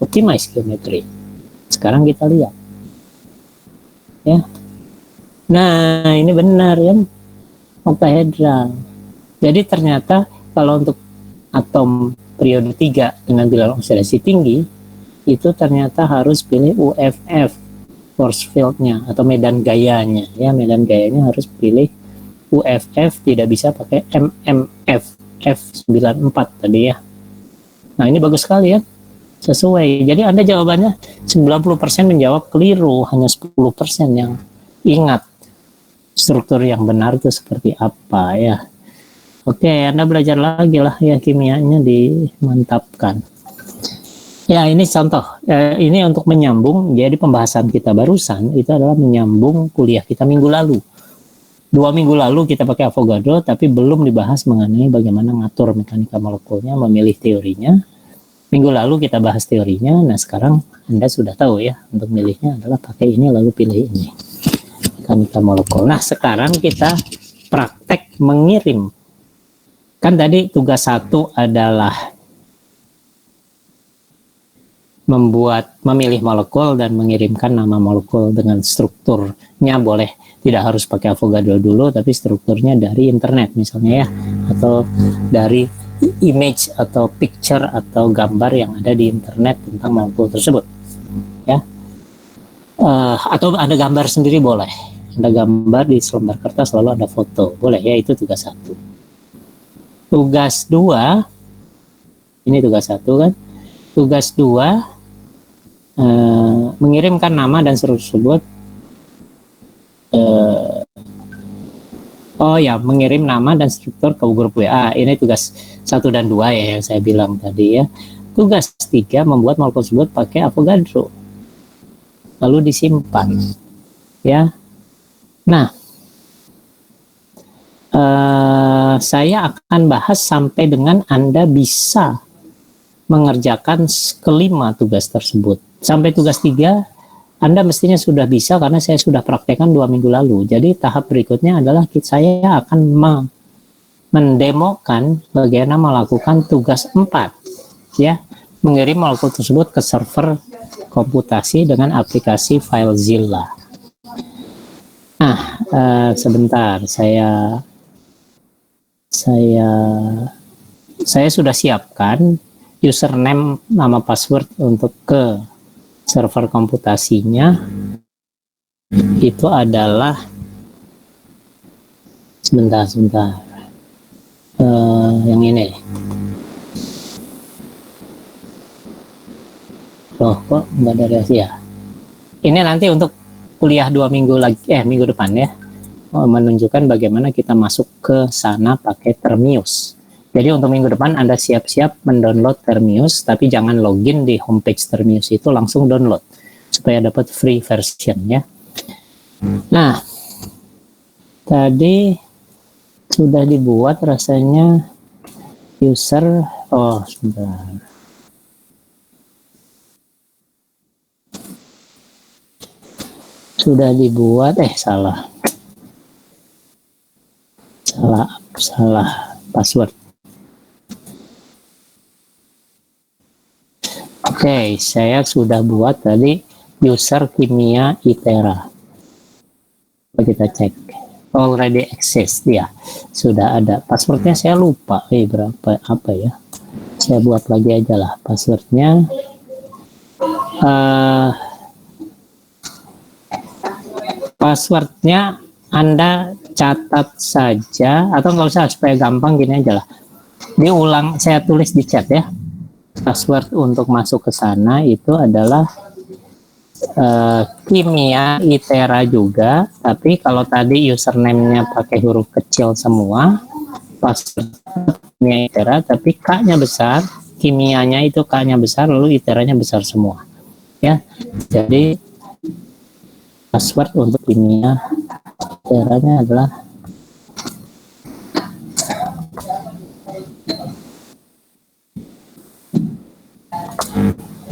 optimize geometry. Sekarang kita lihat ya. Nah, ini benar kan, oktahedral. Jadi ternyata kalau untuk atom periode 3 dengan bilangan oksidasi tinggi itu ternyata harus pilih UFF force field-nya atau medan gayanya ya. Medan gayanya harus pilih UFF, tidak bisa pakai MMF F94 tadi ya. Nah, ini bagus sekali ya, sesuai. Jadi Anda jawabannya 90% menjawab keliru, hanya 10% yang ingat struktur yang benar itu seperti apa ya. Oke, Anda belajar lagi lah ya, kimianya dimantapkan. Ya, ini contoh. Ini untuk menyambung. Jadi pembahasan kita barusan itu adalah menyambung kuliah kita minggu lalu. 2 minggu lalu kita pakai Avogadro, tapi belum dibahas mengenai bagaimana ngatur mekanika molekulnya, memilih teorinya. Minggu lalu kita bahas teorinya. Nah, sekarang Anda sudah tahu ya, untuk milihnya adalah pakai ini lalu pilih ini, mekanika molekul. Nah, sekarang kita praktek mengirim. Kan tadi tugas 1 adalah memilih molekul dan mengirimkan nama molekul dengan strukturnya. Boleh tidak harus pakai Avogadro dulu, tapi strukturnya dari internet misalnya ya, atau dari image atau picture atau gambar yang ada di internet tentang molekul tersebut ya. Atau ada gambar sendiri boleh, ada gambar di selembar kertas lalu ada foto, boleh ya. Itu tugas 1. Tugas 2, ini tugas 1 kan. Tugas 2 mengirimkan nama dan struktur tersebut. Mengirim nama dan struktur ke grup WA. Ini tugas 1 dan 2 ya yang saya bilang tadi ya. Tugas 3 membuat molekul tersebut pakai Avogadro, lalu disimpan ya. Nah, saya akan bahas sampai dengan Anda bisa mengerjakan kelima tugas tersebut. Sampai tugas 3 Anda mestinya sudah bisa karena saya sudah praktekkan 2 minggu lalu. Jadi tahap berikutnya adalah saya akan mendemokan bagaimana melakukan tugas 4 ya, mengirim molekul tersebut ke server komputasi dengan aplikasi FileZilla. Nah, sebentar, saya sudah siapkan username, nama password untuk ke server komputasinya. Itu adalah sebentar yang ini. Loh, kok nggak ada reaksi ya? Ini nanti untuk kuliah 2 minggu lagi, minggu depan ya, menunjukkan bagaimana kita masuk ke sana pakai Termius. Jadi untuk minggu depan Anda siap-siap mendownload Termius, tapi jangan login di homepage Termius itu, langsung download supaya dapat free version ya. Nah, tadi sudah dibuat rasanya user. Oh, sebentar. Sudah dibuat, salah password. Oke, saya sudah buat tadi user kimia ITERA. Kita cek, already access dia, sudah ada passwordnya. Saya lupa, berapa apa ya? Saya buat lagi aja lah passwordnya. Passwordnya Anda catat saja, atau nggak usah, supaya gampang gini aja lah. Diulang, saya tulis di chat ya. Password untuk masuk ke sana itu adalah kimia ITERA juga, tapi kalau tadi username-nya pakai huruf kecil semua, password kimia ITERA, tapi K-nya besar, kimianya itu K-nya besar, lalu ITERA-nya besar semua. Ya, jadi password untuk kimia ITERA-nya adalah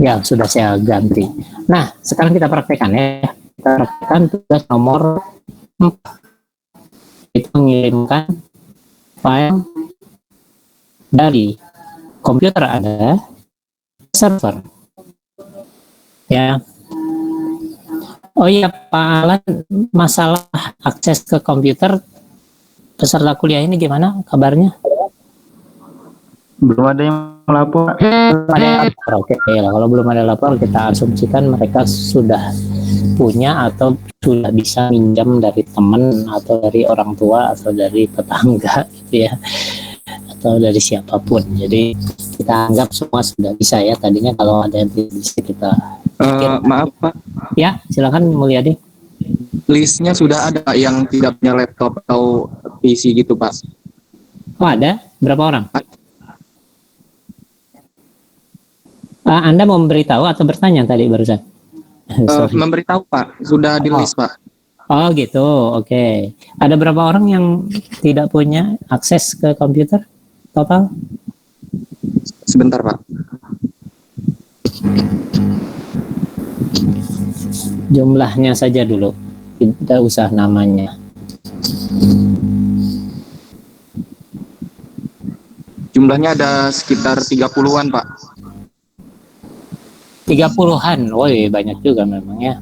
ya, sudah saya ganti. Nah, sekarang kita praktekkan ya. Kita praktekkan tugas nomor 4. Itu mengirimkan file dari komputer Anda ke server. Ya. Oh iya, Pak Alan, masalah akses ke komputer peserta kuliah ini gimana kabarnya? Belum ada yang melapor. Ada yang lapor, oke lah. Kalau belum ada lapor, kita asumsikan mereka sudah punya atau sudah bisa minjam dari teman atau dari orang tua atau dari tetangga gitu ya, atau dari siapapun. Jadi kita anggap semua sudah bisa ya. Tadinya kalau ada yang tidak bisa kita maaf Pak, ya silakan Mulyadi. listnya sudah ada yang tidak punya laptop atau PC gitu Pak. Oh ada? Berapa orang? Anda mau memberitahu atau bertanya tadi barusan? Sorry. Memberitahu Pak, sudah di list Pak. Oh gitu, oke. Ada berapa orang yang tidak punya akses ke komputer total? Sebentar Pak. Jumlahnya saja dulu, tidak usah namanya. Jumlahnya ada sekitar 30-an Pak. 30-an, woi banyak juga memang ya.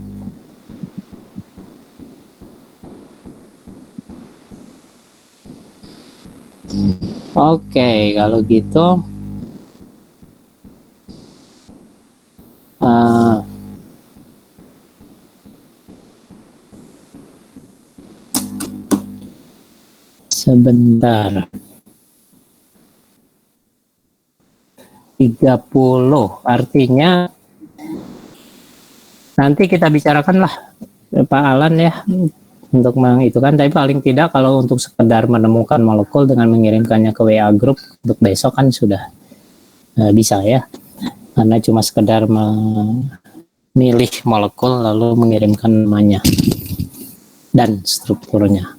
Oke, kalau gitu sebentar. 30 artinya nanti kita bicarakan lah Pak Alan ya untuk mengitukan, tapi paling tidak kalau untuk sekedar menemukan molekul dengan mengirimkannya ke WA group untuk besok kan sudah bisa ya, karena cuma sekedar memilih molekul lalu mengirimkan namanya dan strukturnya.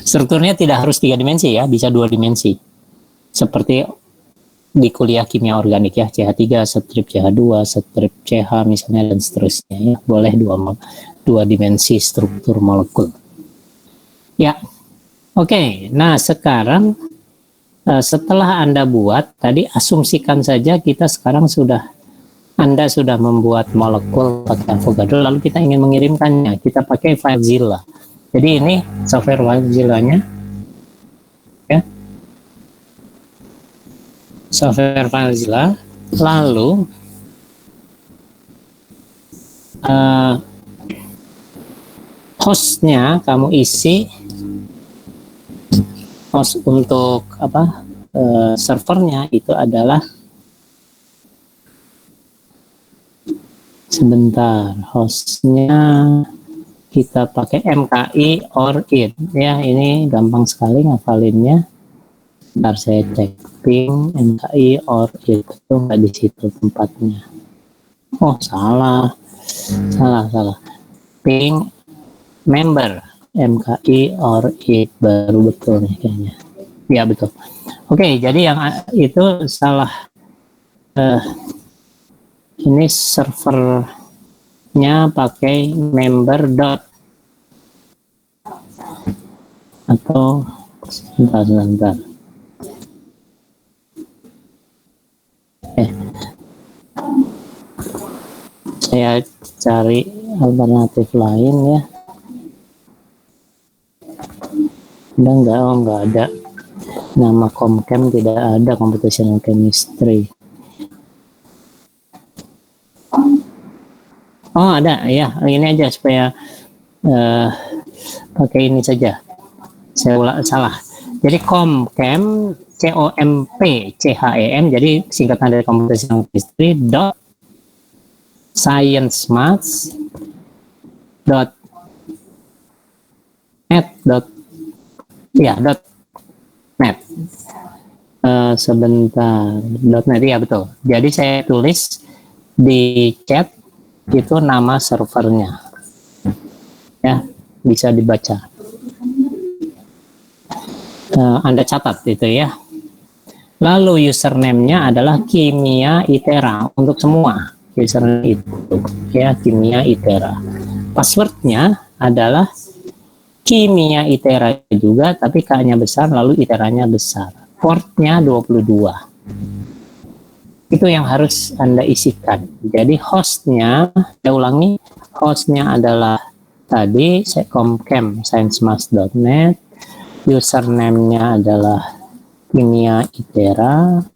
Strukturnya tidak harus 3 dimensi ya, bisa 2 dimensi seperti di kuliah kimia organik ya, CH3, strip CH2, strip CH misalnya dan seterusnya ya. Boleh 2 dimensi struktur molekul. Ya. Oke, nah sekarang setelah Anda buat tadi, asumsikan saja kita sekarang Anda sudah membuat molekul pakai Avogadro, lalu kita ingin mengirimkannya, kita pakai FileZilla. Jadi ini software FileZilla-nya ya. Software FileZilla, lalu hostnya kamu isi, host untuk servernya itu adalah, sebentar, hostnya kita pakai MKI or it ya. Ini gampang sekali ngafalinnya. Ntar saya cek ping MKI or it itu nggak di situ tempatnya. Oh salah. Ping member MKI or it baru betul nih kayaknya. Ya betul. Oke, jadi yang itu salah. Ini servernya pakai member dot atau sebentar. Saya cari alternatif lain ya. Enggak ada. Nama Comchem tidak ada, computational chemistry. Oh ada ya, ini aja supaya pakai ini saja. Saya salah. Jadi Comchem, COMP, jadi singkatan dari computational chemistry dot sciencemaths dot net Sebentar, .NET ya betul. Jadi saya tulis di chat itu nama servernya, ya bisa dibaca. Anda catat itu ya. Lalu username-nya adalah Kimia Itera untuk semua username itu, ya Kimia Itera. Passwordnya adalah Kimia Itera juga, tapi K-nya besar, lalu Iteranya besar. Portnya 22. Itu yang harus Anda isikan. Jadi hostnya, saya ulangi, hostnya adalah tadi comcam sciencemath.net, username-nya adalah Kimia Itera,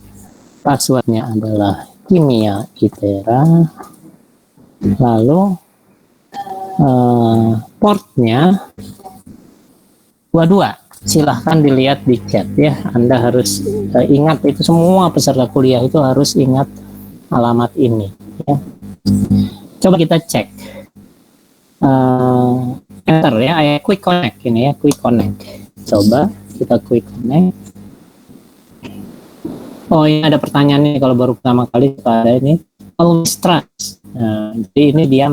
passwordnya adalah Kimia Itera, lalu portnya 22. Silahkan dilihat di chat ya. Anda harus ingat itu, semua peserta kuliah itu harus ingat alamat ini ya. Coba kita cek. Enter ya, quick connect ini ya, quick connect. Coba kita quick connect. Oh, ini ada pertanyaan nih kalau baru pertama kali pada ini. Always trust. Nah, jadi ini dia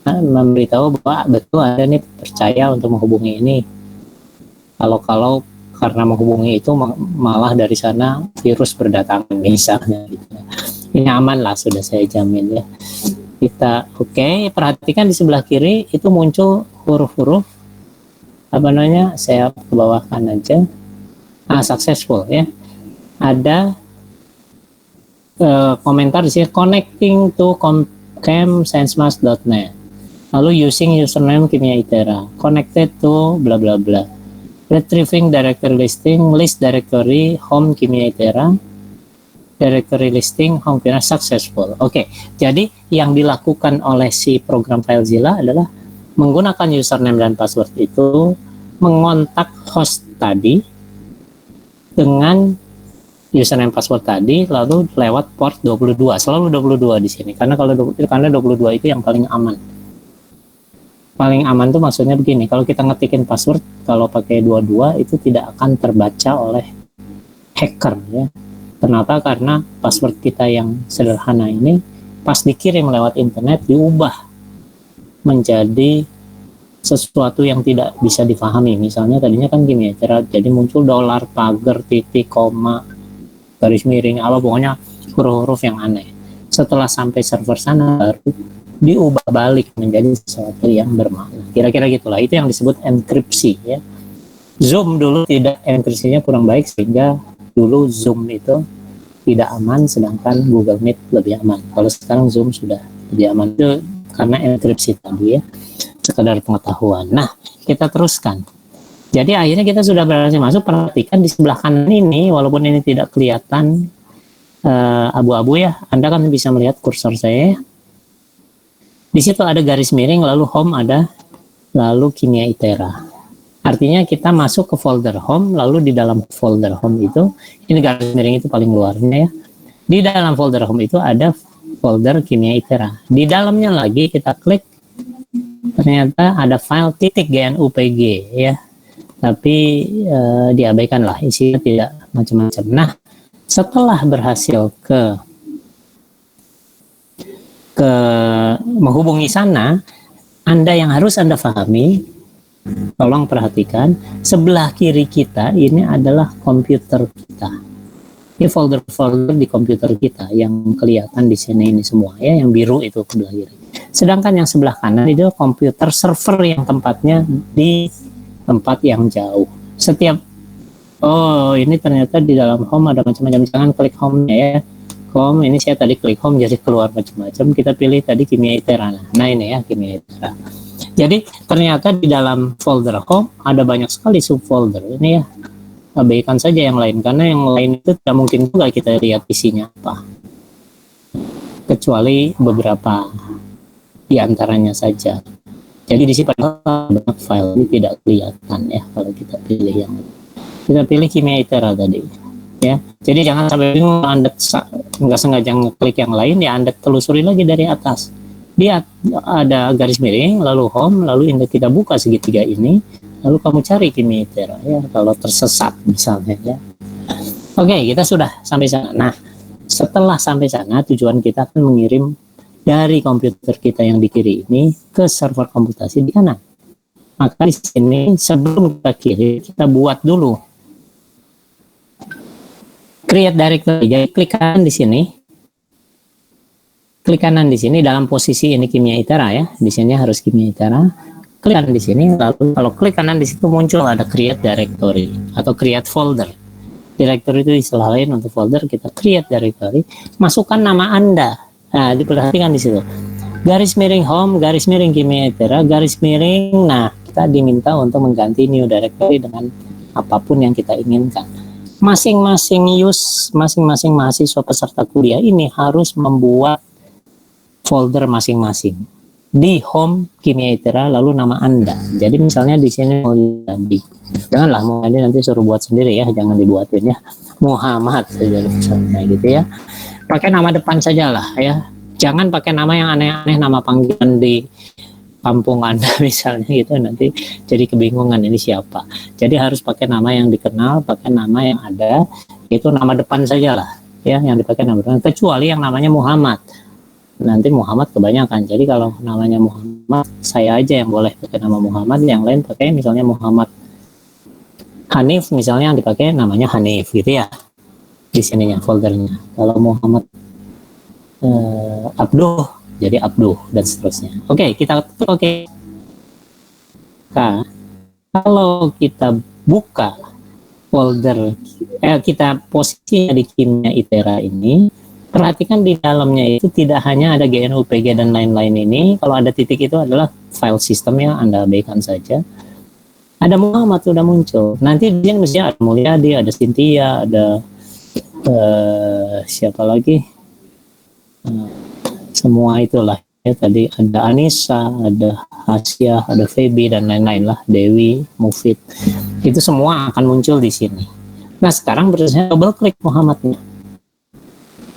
memberitahu bahwa betul Anda nih percaya untuk menghubungi ini. Kalau karena menghubungi itu malah dari sana virus berdatangan misalnya gitu. Ini aman lah, sudah saya jamin ya. Kita perhatikan di sebelah kiri itu muncul huruf-huruf apa namanya, saya ke bawahkan aja. Successful ya. Ada komentar di sini, connecting to comcam sciencemath.net. Lalu using username Kimia Itera, connected to bla bla bla. Retrieving directory listing, list directory home Kimia Itera, directory listing home Kimia successful. Jadi yang dilakukan oleh si program FileZilla adalah menggunakan username dan password itu, mengontak host tadi dengan username password tadi, lalu lewat port 22. Selalu 22 di sini karena karena 22 itu yang paling aman. Paling aman tuh maksudnya begini, kalau kita ngetikin password kalau pakai 22 itu tidak akan terbaca oleh hacker ya. Kenapa? Karena password kita yang sederhana ini pas dikirim lewat internet diubah menjadi sesuatu yang tidak bisa difahami. Misalnya tadinya kan gini ya, jadi muncul $, pagar, titik, koma, garis miring, pokoknya huruf-huruf yang aneh. Setelah sampai server sana baru diubah balik menjadi sesuatu yang bermakna. Kira-kira gitulah. Itu yang disebut enkripsi ya. Zoom dulu tidak, enkripsinya kurang baik sehingga dulu Zoom itu tidak aman, sedangkan Google Meet lebih aman. Kalau sekarang Zoom sudah lebih aman itu karena enkripsi tadi ya. Sekedar pengetahuan. Nah, kita teruskan. Jadi akhirnya kita sudah berhasil masuk. Perhatikan di sebelah kanan ini, walaupun ini tidak kelihatan abu-abu ya, Anda kan bisa melihat kursor saya. Di situ ada garis miring, lalu home ada, lalu Kimia Itera. Artinya kita masuk ke folder home, lalu di dalam folder home itu, ini garis miring itu paling luarnya ya. Di dalam folder home itu ada folder Kimia Itera. Di dalamnya lagi kita klik, ternyata ada file .gnupg ya. Tapi diabaikan lah, isinya tidak macam-macam. Nah, setelah berhasil ke menghubungi sana, yang harus Anda pahami, tolong perhatikan, sebelah kiri kita ini adalah komputer kita. Ini folder-folder di komputer kita yang kelihatan di sini ini semua ya, yang biru itu sebelah kiri. Sedangkan yang sebelah kanan itu komputer server yang tempatnya di tempat yang jauh. Ini ternyata di dalam home ada macam-macam. Jangan klik home-nya ya. Home, ini saya tadi klik home jadi keluar macam-macam. Kita pilih tadi Kimia Itera. Nah ini ya Kimia Itera. Jadi ternyata di dalam folder home ada banyak sekali subfolder. Ini ya, abaikan saja yang lain karena yang lain itu tidak mungkin juga kita lihat isinya apa. Kecuali beberapa di antaranya saja. Jadi di sini banyak file ini tidak kelihatan ya kalau kita pilih yang kita pilih Kimia Itera tadi. Ya, jadi jangan sampai bingung Anda nggak sengaja ngeklik yang lain ya, Anda telusuri lagi dari atas. Dia ada garis miring, lalu home, lalu Anda kita buka segitiga ini, lalu kamu cari Kimia Itera ya, kalau tersesat misalnya ya. Oke, kita sudah sampai sana. Nah, setelah sampai sana, tujuan kita akan mengirim dari komputer kita yang di kiri ini ke server komputasi di kanan. Maka di sini sebelum kita kirim, kita buat dulu create directory. Jadi klik kanan di sini. Klik kanan di sini dalam posisi ini Kimia Itera ya. Di sini harus Kimia Itera. Klik kanan di sini, lalu kalau klik kanan di situ muncul ada create directory atau create folder. Directory itu istilah lain untuk folder. Kita create directory, masukkan nama Anda. Nah, diperhatikan di situ. Garis miring home, garis miring Kimia Itera, garis miring. Nah, kita diminta untuk mengganti new directory dengan apapun yang kita inginkan. Masing-masing mahasiswa peserta kuliah ini harus membuat folder masing-masing di home Kimia Itera lalu nama Anda. Jadi misalnya di sini Mulyadi. Janganlah Mulyadi, nanti suruh buat sendiri ya, jangan dibuatin ya. Muhammad saja misalnya gitu ya. Pakai nama depan sajalah ya. Jangan pakai nama yang aneh-aneh, nama panggilan di kampung Anda misalnya gitu, nanti jadi kebingungan ini siapa. Jadi harus pakai nama yang dikenal, pakai nama yang ada, itu nama depan sajalah ya, yang dipakai nama depan, kecuali yang namanya Muhammad. Nanti Muhammad kebanyakan. Jadi kalau namanya Muhammad, saya aja yang boleh pakai nama Muhammad, yang lain pakai misalnya Muhammad Hanif misalnya, yang dipakai namanya Hanif gitu ya. Di sininya foldernya. Kalau Muhammad Abduh, jadi Abduh dan seterusnya. Oke, kita oke. Nah, kalau kita buka folder kita posisinya di Kimia Itera ini, perhatikan di dalamnya itu tidak hanya ada GNU, PG dan lain-lain ini. Kalau ada titik itu adalah file system yang Anda abaikan saja. Ada Muhammad sudah muncul. Nanti dia mestinya ada Mulyadi, ada Cynthia, ada siapa lagi? Semua itulah ya, tadi ada Anissa, ada Hasya, ada Feby dan lain-lain lah, Dewi, Mufid. Itu semua akan muncul di sini. Nah, sekarang berarti double klik Muhammadnya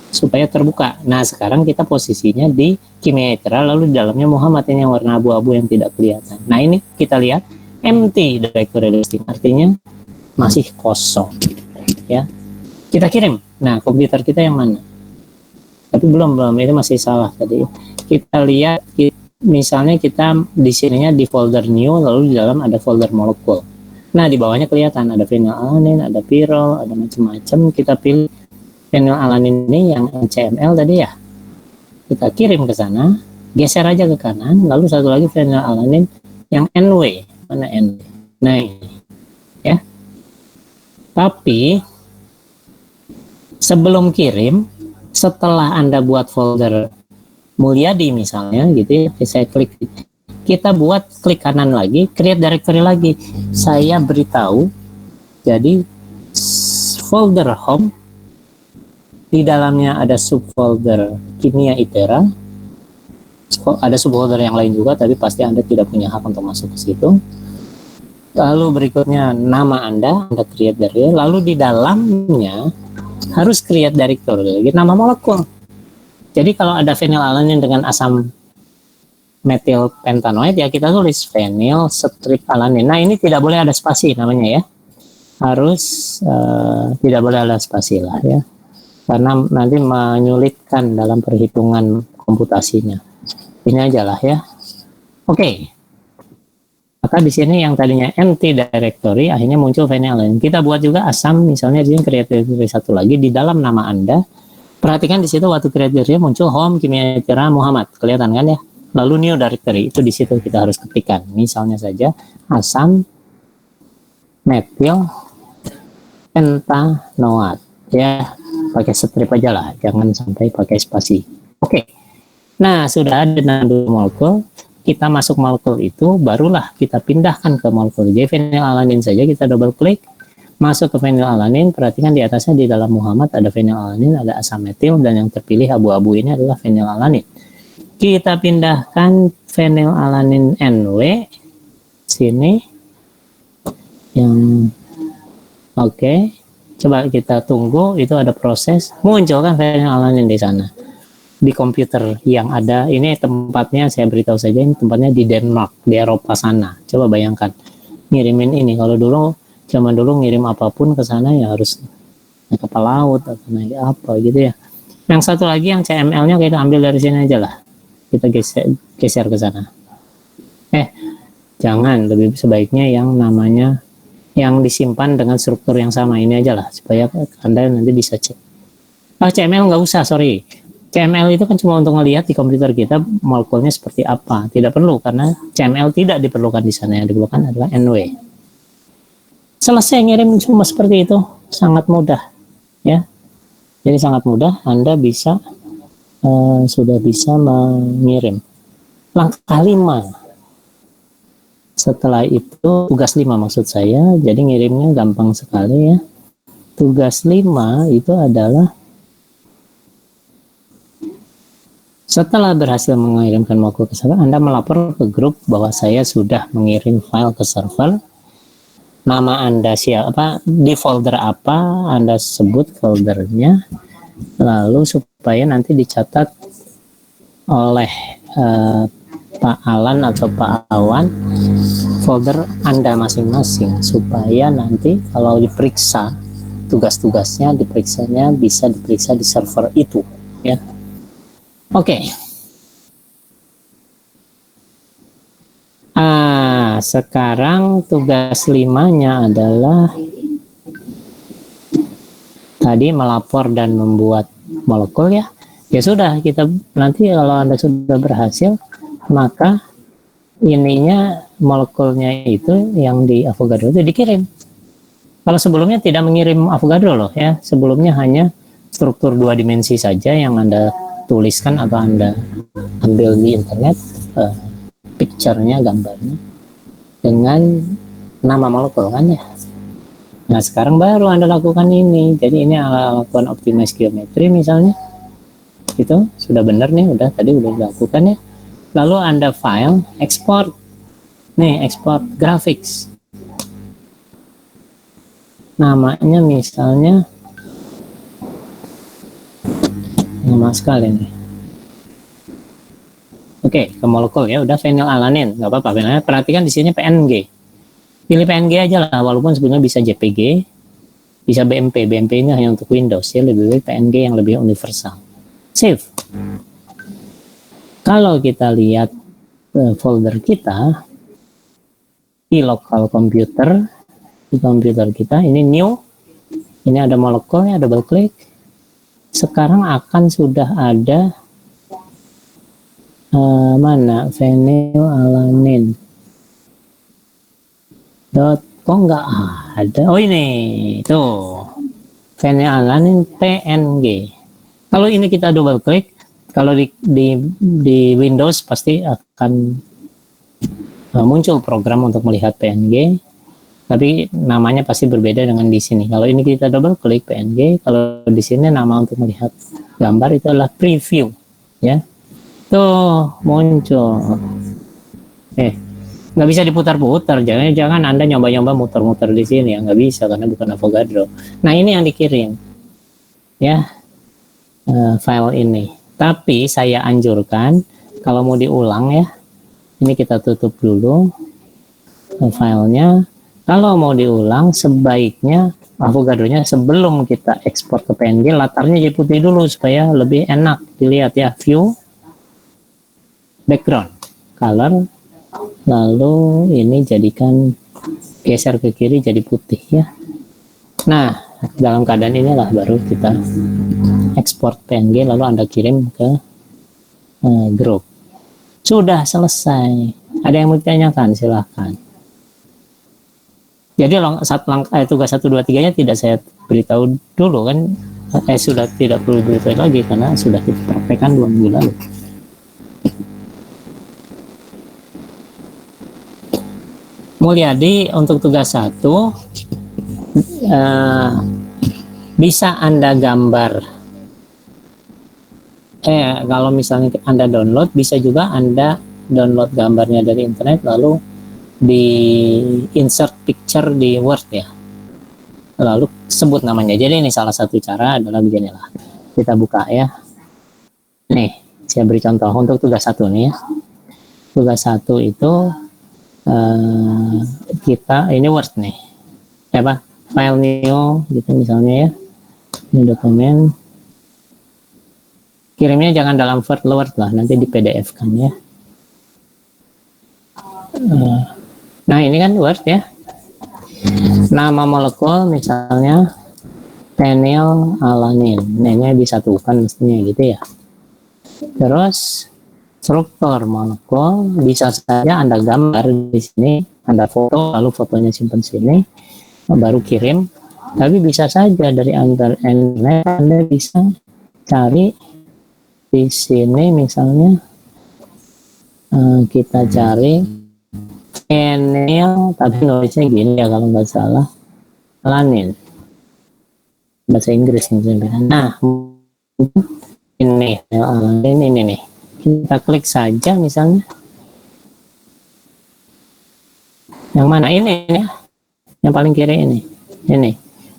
supaya terbuka. Nah, sekarang kita posisinya di Kimia Itera, lalu di dalamnya Muhammad ini yang warna abu-abu yang tidak kelihatan. Nah, ini kita lihat empty directory listing, artinya masih kosong ya. Kita kirim. Nah, komputer kita yang mana? Tapi belum, ini masih salah tadi. Kita lihat misalnya kita di sininya di folder new, lalu di dalam ada folder molekul. Nah, di bawahnya kelihatan ada phenylalanin, ada pyrrole, ada macam-macam. Kita pilih phenylalanin ini yang NCML tadi ya. Kita kirim ke sana, geser aja ke kanan, lalu satu lagi phenylalanin yang NW. Mana NW? Nah, ini ya. Tapi sebelum kirim, setelah Anda buat folder Mulyadi misalnya gitu ya, saya klik, kita buat klik kanan lagi, create directory lagi. Saya beritahu, jadi folder home, di dalamnya ada subfolder Kimia Itera, ada subfolder yang lain juga, tapi pasti Anda tidak punya hak untuk masuk ke situ. Lalu berikutnya nama Anda create directory, lalu di dalamnya harus create directory lagi nama molekul. Jadi kalau ada phenylalanin dengan asam metil pentanoid ya kita tulis phenyl strip alanin. Nah, ini tidak boleh ada spasi namanya ya. Harus tidak boleh ada spasi lah ya. Karena nanti menyulitkan dalam perhitungan komputasinya. Ini aja lah ya. Oke. Maka di sini yang tadinya empty directory akhirnya muncul phenylalanin. Kita buat juga asam misalnya di sini create directory satu lagi di dalam nama Anda. Perhatikan di situ waktu create directory muncul home Kimia Itera Muhammad. Kelihatan kan ya? Lalu new directory itu di situ kita harus ketikkan. Misalnya saja asam metil pentanoat ya, pakai strip aja lah, jangan sampai pakai spasi. Oke. Nah, sudah ada dua molekul. Kita masuk molekul itu, barulah kita pindahkan ke molekul. Jadi phenylalanin saja kita double klik, masuk ke phenylalanin. Perhatikan di atasnya di dalam Muhammad ada phenylalanin, ada asam metil, dan yang terpilih abu-abu ini adalah phenylalanin. Kita pindahkan phenylalanin NW sini, yang oke. Coba kita tunggu, itu ada proses munculkan phenylalanin di sana. Di komputer yang ada ini tempatnya, saya beritahu saja, ini tempatnya di Denmark, di Eropa sana. Coba bayangkan ngirimin ini. Kalau dulu zaman dulu ngirim apapun ke sana ya harus naik kapal laut atau naik apa gitu ya. Yang satu lagi yang CML-nya kita ambil dari sini aja lah, kita geser ke sana. Jangan, lebih sebaiknya yang namanya yang disimpan dengan struktur yang sama ini aja lah, supaya Anda nanti bisa cek. CML nggak usah, sorry. CML itu kan cuma untuk melihat di komputer kita molekulnya seperti apa. Tidak perlu, karena CML tidak diperlukan di sana. Yang diperlukan adalah NW. Selesai ngirim cuma seperti itu, sangat mudah, ya. Jadi sangat mudah, Anda bisa sudah bisa mengirim. Langkah 5. Setelah itu tugas 5 maksud saya, jadi ngirimnya gampang sekali ya. Tugas 5 itu adalah setelah berhasil mengirimkan molekul ke server, Anda melapor ke grup bahwa saya sudah mengirim file ke server. Nama Anda siapa, di folder apa, Anda sebut foldernya, lalu supaya nanti dicatat oleh Pak Alan atau Pak Awan folder Anda masing-masing, supaya nanti kalau diperiksa tugas-tugasnya, diperiksanya bisa diperiksa di server itu ya. Oke. Sekarang tugas 5-nya adalah tadi melapor dan membuat molekul ya. Ya sudah, kita nanti kalau Anda sudah berhasil, maka ininya molekulnya itu yang di Avogadro itu dikirim. Kalau sebelumnya tidak mengirim Avogadro loh ya, sebelumnya hanya struktur 2 dimensi saja yang Anda tuliskan atau Anda ambil di internet, picture-nya, gambarnya dengan nama molekul kan ya. Nah sekarang baru Anda lakukan ini. Jadi ini lakukan optimize geometry misalnya, itu sudah benar nih, udah tadi udah dilakukan ya. Lalu Anda file, export nih, export graphics, namanya misalnya nama sekali nih. Oke, ke molekul ya, udah fenilalanin, nggak apa-apa. Perhatikan di sini PNG. Pilih PNG aja lah, walaupun sebenarnya bisa JPG, bisa BMP. BMP ini hanya untuk Windows ya, lebih baik PNG yang lebih universal. Save. Kalau kita lihat folder kita di local computer, di komputer kita, ini new, ini ada molekulnya, double klik. Sekarang akan sudah ada mana fenilalanin kok nggak ada. Oh ini tuh fenilalanin PNG. Kalau ini kita double klik, kalau di Windows pasti akan muncul program untuk melihat PNG, tapi namanya pasti berbeda dengan di sini. Kalau ini kita double klik PNG, kalau di sini nama untuk melihat gambar itu adalah preview ya. Tuh muncul. Nggak bisa diputar-putar, jangan Anda nyoba-nyoba muter-muter di sini ya, nggak bisa karena bukan Avogadro. Nah ini yang dikirim ya, file ini. Tapi saya anjurkan kalau mau diulang ya, ini kita tutup dulu filenya. Kalau mau diulang sebaiknya Avogadro-nya sebelum kita ekspor ke PNG, latarnya jadi putih dulu supaya lebih enak dilihat ya. View, background, color, lalu ini jadikan, geser ke kiri jadi putih ya. Nah dalam keadaan inilah baru kita ekspor PNG, lalu Anda kirim ke grup. Sudah selesai. Ada yang mau ditanyakan silahkan. Jadi tugas 1, 2, 3 nya tidak saya beritahu dulu kan, sudah tidak perlu beritahu lagi karena sudah kita praktekkan 2 minggu lalu. Mulyadi untuk tugas 1 bisa Anda gambar, kalau misalnya Anda download, bisa juga Anda download gambarnya dari internet lalu di insert picture di Word ya, lalu sebut namanya. Jadi ini salah satu cara adalah beginilah, kita buka ya. Nih saya beri contoh untuk tugas 1 nih ya. Tugas 1 itu kita ini Word nih, file new gitu misalnya ya. Ini dokumen. Kirimnya jangan dalam Word lah, nanti di PDF kan ya. Nah ini kan Word ya. Nama molekul misalnya fenilalanin. Ini disatukan mestinya gitu ya. Terus struktur molekul bisa saja Anda gambar di sini, Anda foto lalu fotonya simpan sini, baru kirim. Tapi bisa saja dari internet Anda bisa cari di sini misalnya kita cari fenil, tapi nulisnya gini ya kalau nggak salah, alanin bahasa Inggris misalnya. Nah ini alanin ini nih, kita klik saja misalnya yang mana ini ya, yang paling kiri ini.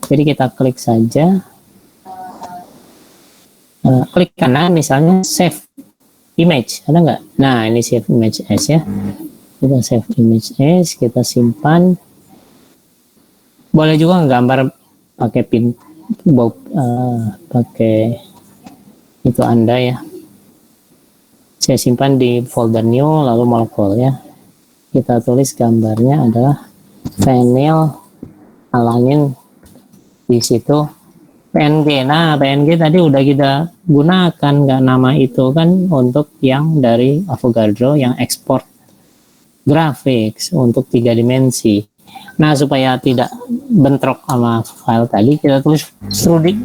Jadi kita klik saja. Klik kanan misalnya save image, ada nggak? Nah ini save image as ya, kita save image as, kita simpan. Boleh juga gambar pakai pakai itu Anda ya. Saya simpan di folder new lalu molekul ya. Kita tulis gambarnya adalah fenilalanin, di situ PNG. Nah, PNG tadi udah kita gunakan nggak nama itu kan untuk yang dari Avogadro yang ekspor grafis untuk 3 dimensi. Nah, supaya tidak bentrok sama file tadi, kita tulis struding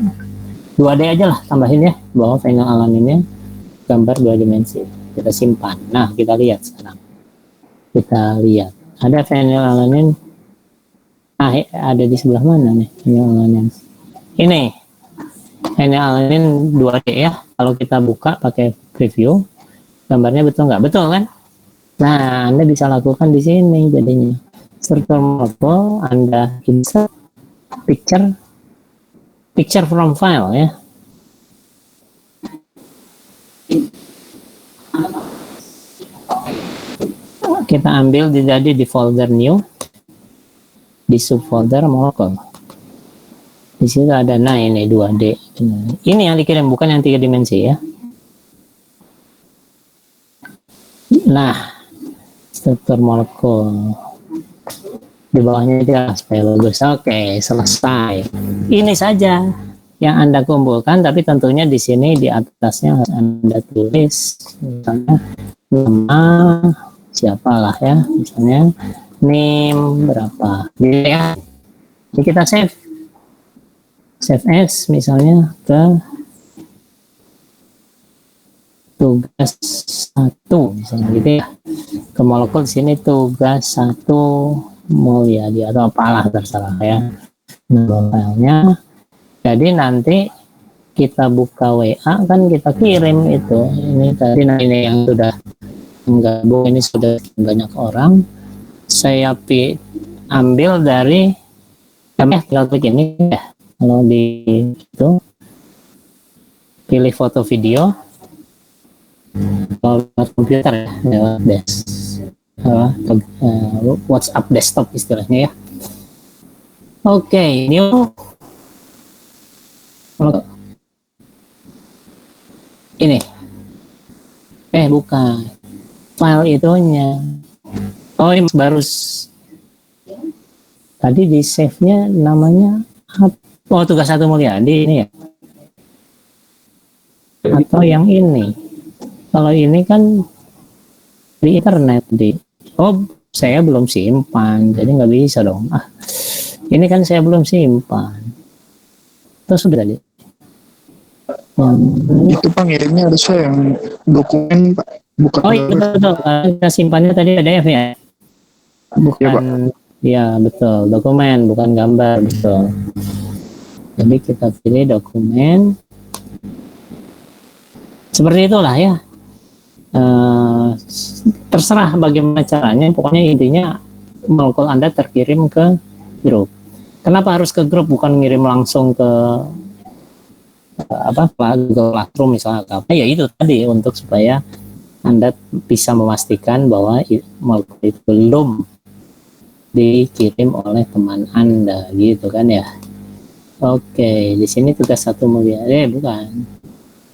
2D aja lah, tambahin ya bahwa fenilalaninnya gambar 2 dimensi. Kita simpan. Nah, kita lihat sekarang. Kita lihat. Ada fenilalanin. Nah, ada di sebelah mana nih fenilalanin? Ini fenilalanin 2D ya. Kalau kita buka pakai preview, gambarnya betul nggak? Betul kan? Nah, Anda bisa lakukan di sini jadinya. Struktur molekul, Anda insert picture from file ya. Kita ambil jadi di folder new, di subfolder molekul. Di situ ada, nah ini 2D. Ini yang dikirim, bukan yang 3 dimensi ya. Nah, struktur molekul. Di bawahnya dia supaya bagus. Oke, selesai. Ini saja yang Anda kumpulkan, tapi tentunya di sini di atasnya harus Anda tulis misalnya nama siapalah ya, misalnya name berapa. Gitu ya. Jadi kita save as misalnya ke tugas 1 misalnya gitu ya, ke molekul di sini tugas 1 mulyadi atau apalah terserah ya nama filenya. Jadi nanti kita buka WA kan kita kirim itu, ini tadi, nah ini yang sudah menggabung, ini sudah banyak orang, saya ambil dari tinggal klik ini ya. Kalau di itu pilih foto video, kalau lewat komputer ya, lewat WhatsApp desktop istilahnya ya. Oke, new ini bukan file itunya. Oh ini baru tadi di save nya namanya apa? Oh, tugas 1 mulyadi ini ya, atau yang ini. Kalau ini kan di internet saya belum simpan, jadi nggak bisa dong. Ini kan saya belum simpan. Terus sudah tadi. Itu Pak ngirimnya harusnya yang dokumen Pak, bukan. Oh iya betul. Kita simpannya tadi PDF ya. Bukan. Ya betul, dokumen bukan gambar, betul. Jadi kita pilih dokumen. Seperti itulah ya. Terserah bagaimana caranya, pokoknya intinya molekul Anda terkirim ke grup. Kenapa harus ke grup, bukan ngirim langsung ke Google Classroom misalnya? Ya itu tadi, untuk supaya Anda bisa memastikan bahwa molekul itu belum dikirim oleh teman Anda gitu kan ya. Oke, di sini tugas 1 mulia. Bukan.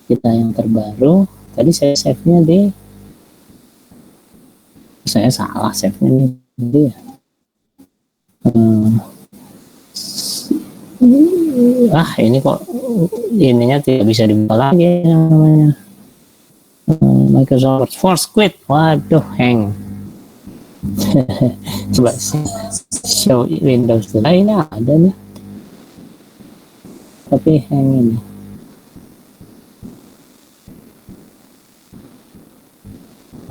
Kita yang terbaru. Tadi saya save-nya di saya salah save-nya nih. Dia. Ini kok ininya tidak bisa dibuka lagi namanya. Microsoft Force Quit. Waduh, hang. Coba show Windows dulu. Ini ada nih. Tapi hang ini.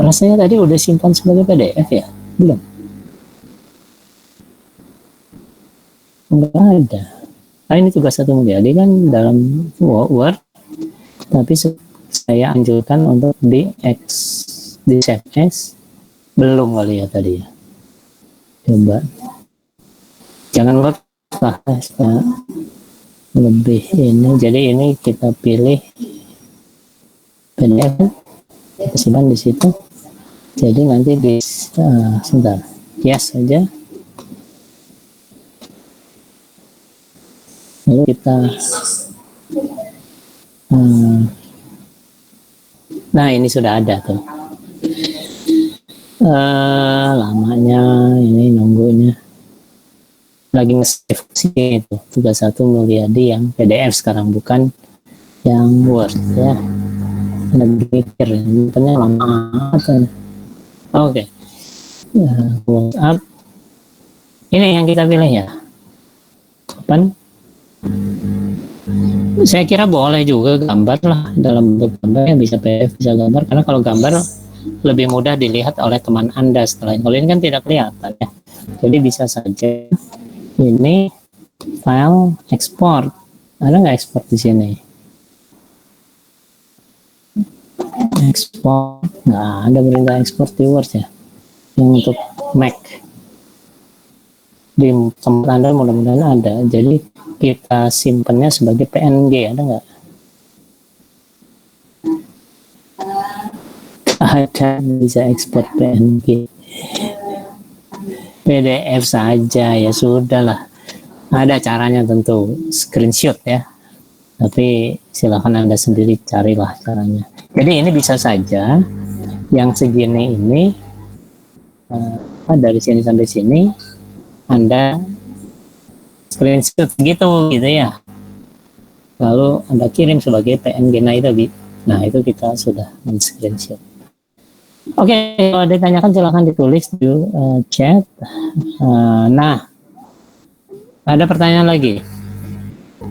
Rasanya tadi udah simpan sebagai PDF ya? Belum? Enggak ada. Ini tugas 1 mulia. Dia kan dalam Word, tapi saya anjurkan untuk di save as. Belum kali ya tadi ya. Coba. Jangan Word lah. Lebih ini. Jadi ini kita pilih PDF. Kita simpan di situ. Jadi nanti sebentar, yes saja. Lalu kita nah ini sudah ada tuh. Lamanya ini nunggunya. Lagi nge-save sih itu. Tugas 1 Mulyadi yang PDF sekarang, bukan yang Word ya. Ada berpikir, intinya lama amat. Oke. WhatsApp. Ini yang kita pilih ya. Kapan? Saya kira boleh juga gambar lah, dalam bentuk gambar ya, bisa PDF, bisa gambar, karena kalau gambar lebih mudah dilihat oleh teman Anda setelah ini. Kalau ini kan tidak kelihatan ya. Jadi bisa saja ini file export. Ada nggak export di sini? Export, nggak ada perintah export di Word ya. Yang untuk Mac di tempat Anda mudah-mudahan ada. Jadi kita simpannya sebagai PNG, ada nggak? Ada, bisa ekspor PNG. PDF saja ya sudahlah. Ada caranya tentu, screenshot ya. Tapi silakan Anda sendiri carilah caranya. Jadi ini bisa saja yang segini ini dari sini sampai sini Anda screenshot gitu ya. Lalu Anda kirim sebagai PNG. Nah itu kita sudah men-screenshot. Oke, kalau ditanyakan silahkan ditulis di chat. Nah, ada pertanyaan lagi.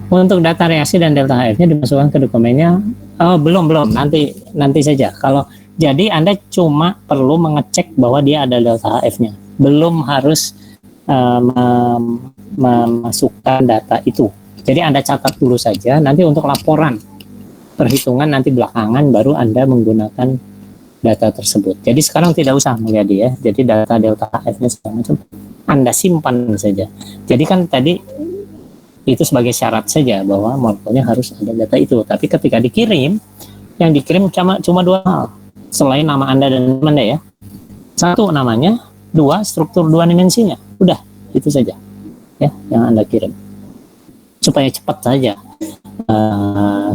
Untuk data reaksi dan delta HF-nya dimasukkan ke dokumennya. Belum, nanti saja. Kalau jadi Anda cuma perlu mengecek bahwa dia ada delta HF-nya. Belum harus memasukkan data itu. Jadi Anda catat dulu saja. Nanti untuk laporan perhitungan nanti belakangan baru Anda menggunakan data tersebut. Jadi sekarang tidak usah melihat ya. Jadi data delta HF-nya segala macam Anda simpan saja. Jadi kan tadi itu sebagai syarat saja bahwa molekülnya harus ada data itu. Tapi ketika dikirim, yang dikirim cuma 2 hal selain nama Anda dan Anda ya. 1 namanya, 2 struktur 2 dimensinya. Udah, itu saja ya yang Anda kirim. Supaya cepat saja.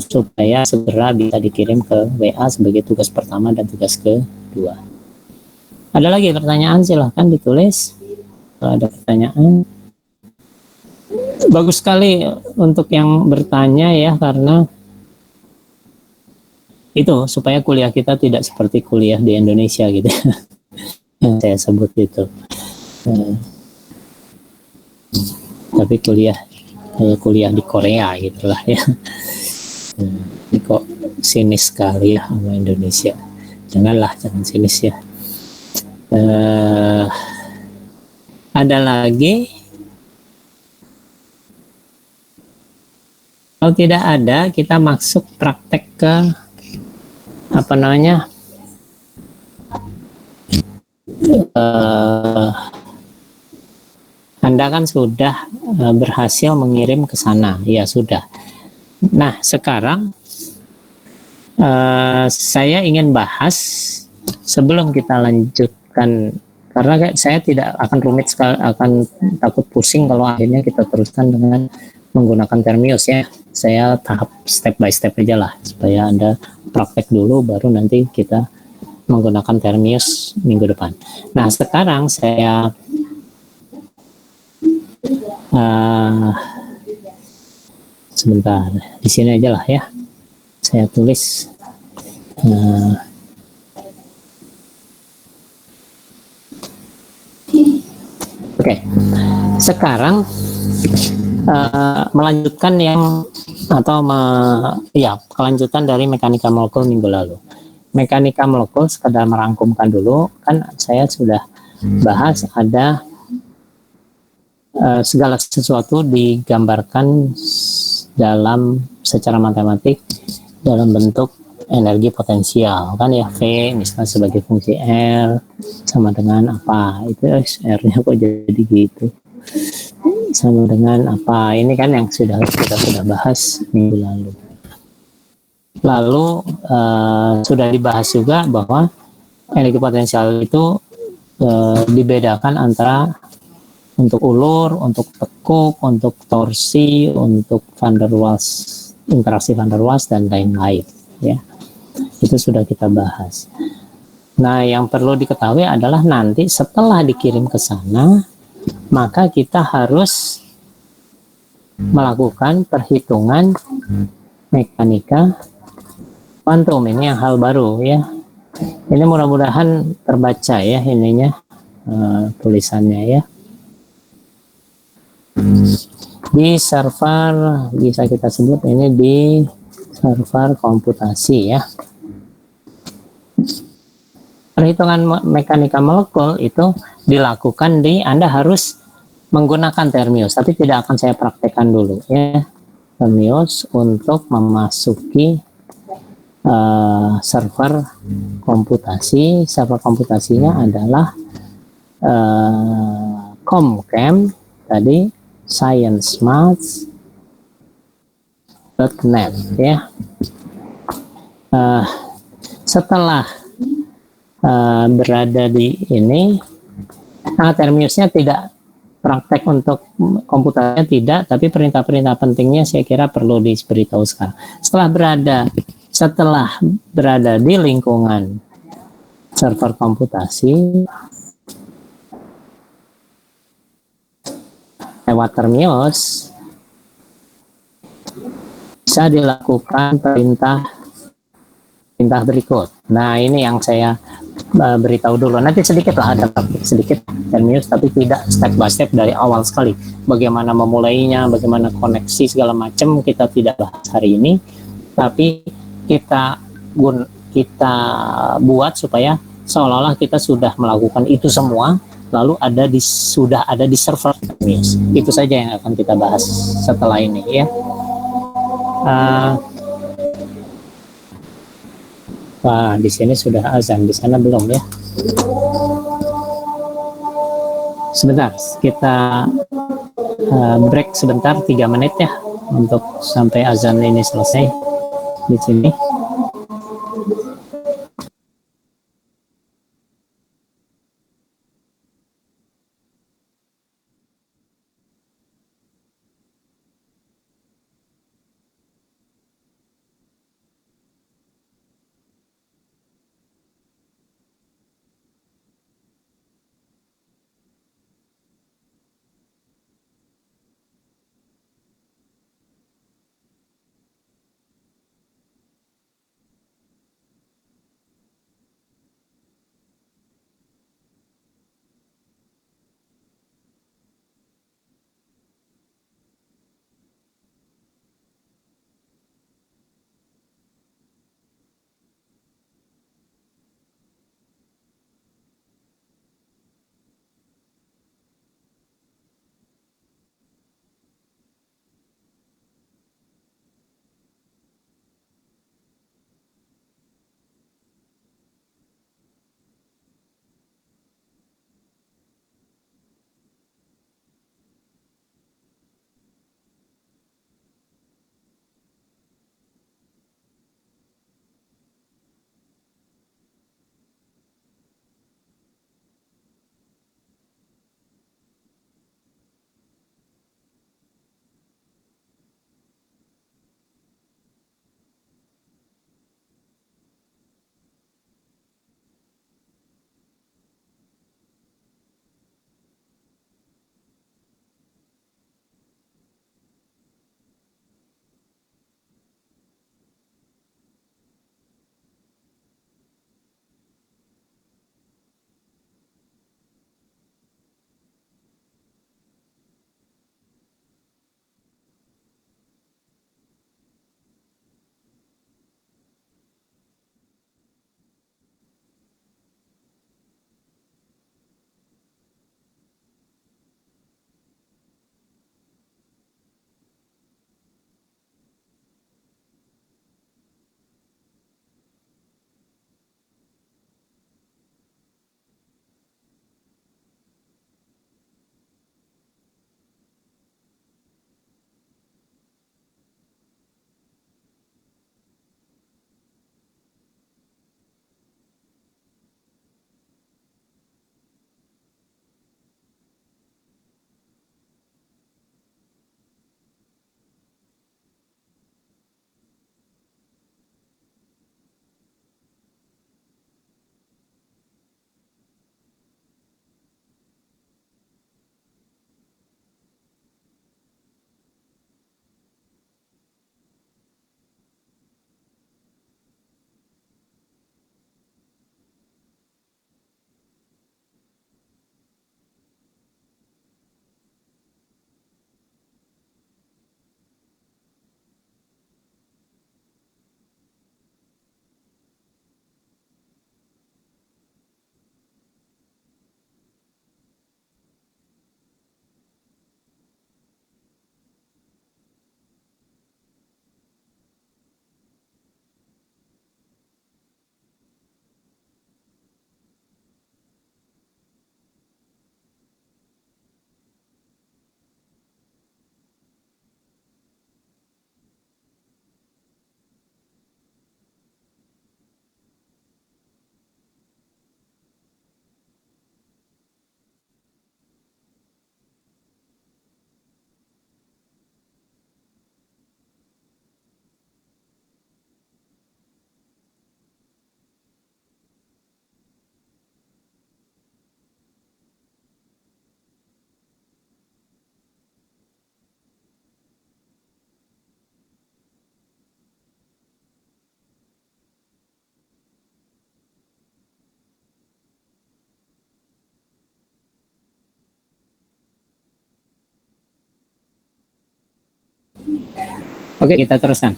Supaya segera bisa dikirim ke WA sebagai tugas pertama dan tugas kedua. Ada lagi pertanyaan, silahkan ditulis kalau ada pertanyaan. Bagus sekali untuk yang bertanya ya, karena itu supaya kuliah kita tidak seperti kuliah di Indonesia gitu. Yang saya sebut itu. Tapi kuliah di Korea gitulah ya. Ini kok sinis sekali ya sama Indonesia. Jangan sinis ya. Ada lagi? Kalau tidak ada, kita masuk praktek ke Anda kan sudah berhasil mengirim ke sana, ya sudah. Nah, sekarang saya ingin bahas sebelum kita lanjutkan, karena saya tidak akan rumit sekali, akan takut pusing kalau akhirnya kita teruskan dengan menggunakan Termius ya. Saya tahap step by step aja lah supaya Anda praktek dulu baru nanti kita menggunakan Termius minggu depan. Nah, sekarang saya sebentar di sini aja lah ya. Saya tulis Oke. Sekarang melanjutkan yang atau kelanjutan dari mekanika molekul minggu lalu. Mekanika molekul sekedar merangkumkan dulu, kan saya sudah bahas ada segala sesuatu digambarkan dalam secara matematik dalam bentuk energi potensial, kan ya. V misalnya sebagai fungsi R sama dengan apa, itu R-nya kok jadi gitu, sama dengan apa, ini kan yang sudah kita bahas minggu lalu. Lalu sudah dibahas juga bahwa energi potensial itu dibedakan antara untuk ulur, untuk tekuk, untuk torsi, untuk van der Waals, interaksi van der Waals dan lain-lain ya. Itu sudah kita bahas. Nah, yang perlu diketahui adalah nanti setelah dikirim ke sana, maka kita harus melakukan perhitungan mekanika kuantum. Ini yang hal baru ya. Ini mudah-mudahan terbaca ya ininya, tulisannya ya. Di server, bisa kita sebut ini di server komputasi ya. Perhitungan mekanika molekul itu dilakukan Anda harus menggunakan Termius, tapi tidak akan saya praktekkan dulu ya. Termius untuk memasuki server komputasi. Server komputasinya adalah comcam tadi sciencemaths.net ya. Setelah berada di ini, Termiusnya tidak praktek untuk komputernya tidak, tapi perintah-perintah pentingnya saya kira perlu diberitahu sekarang. Setelah berada di lingkungan server komputasi lewat Termius bisa dilakukan perintah berikut. Nah, ini yang saya beritahu dulu. Nanti sedikit lah ada sedikit Termius, tapi tidak step by step dari awal sekali. Bagaimana memulainya, bagaimana koneksi segala macam kita tidak bahas hari ini, tapi kita buat supaya seolah-olah kita sudah melakukan itu semua, lalu sudah ada di server Termius. Itu saja yang akan kita bahas setelah ini ya. Wah, di sini sudah azan, di sana belum ya. Sebentar, kita break sebentar 3 menit ya untuk sampai azan ini selesai di sini. Oke, kita teruskan.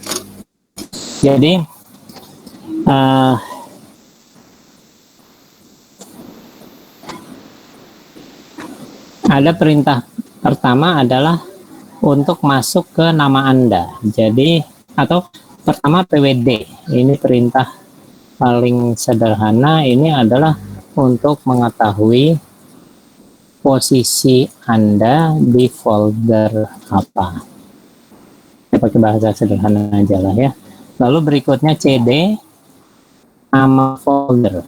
Jadi ada perintah pertama adalah untuk masuk ke nama Anda. Jadi atau pertama PWD. Ini perintah paling sederhana, ini adalah untuk mengetahui posisi Anda di folder apa. Saya pakai bahasa sederhana aja lah ya. Lalu berikutnya CD, nama folder.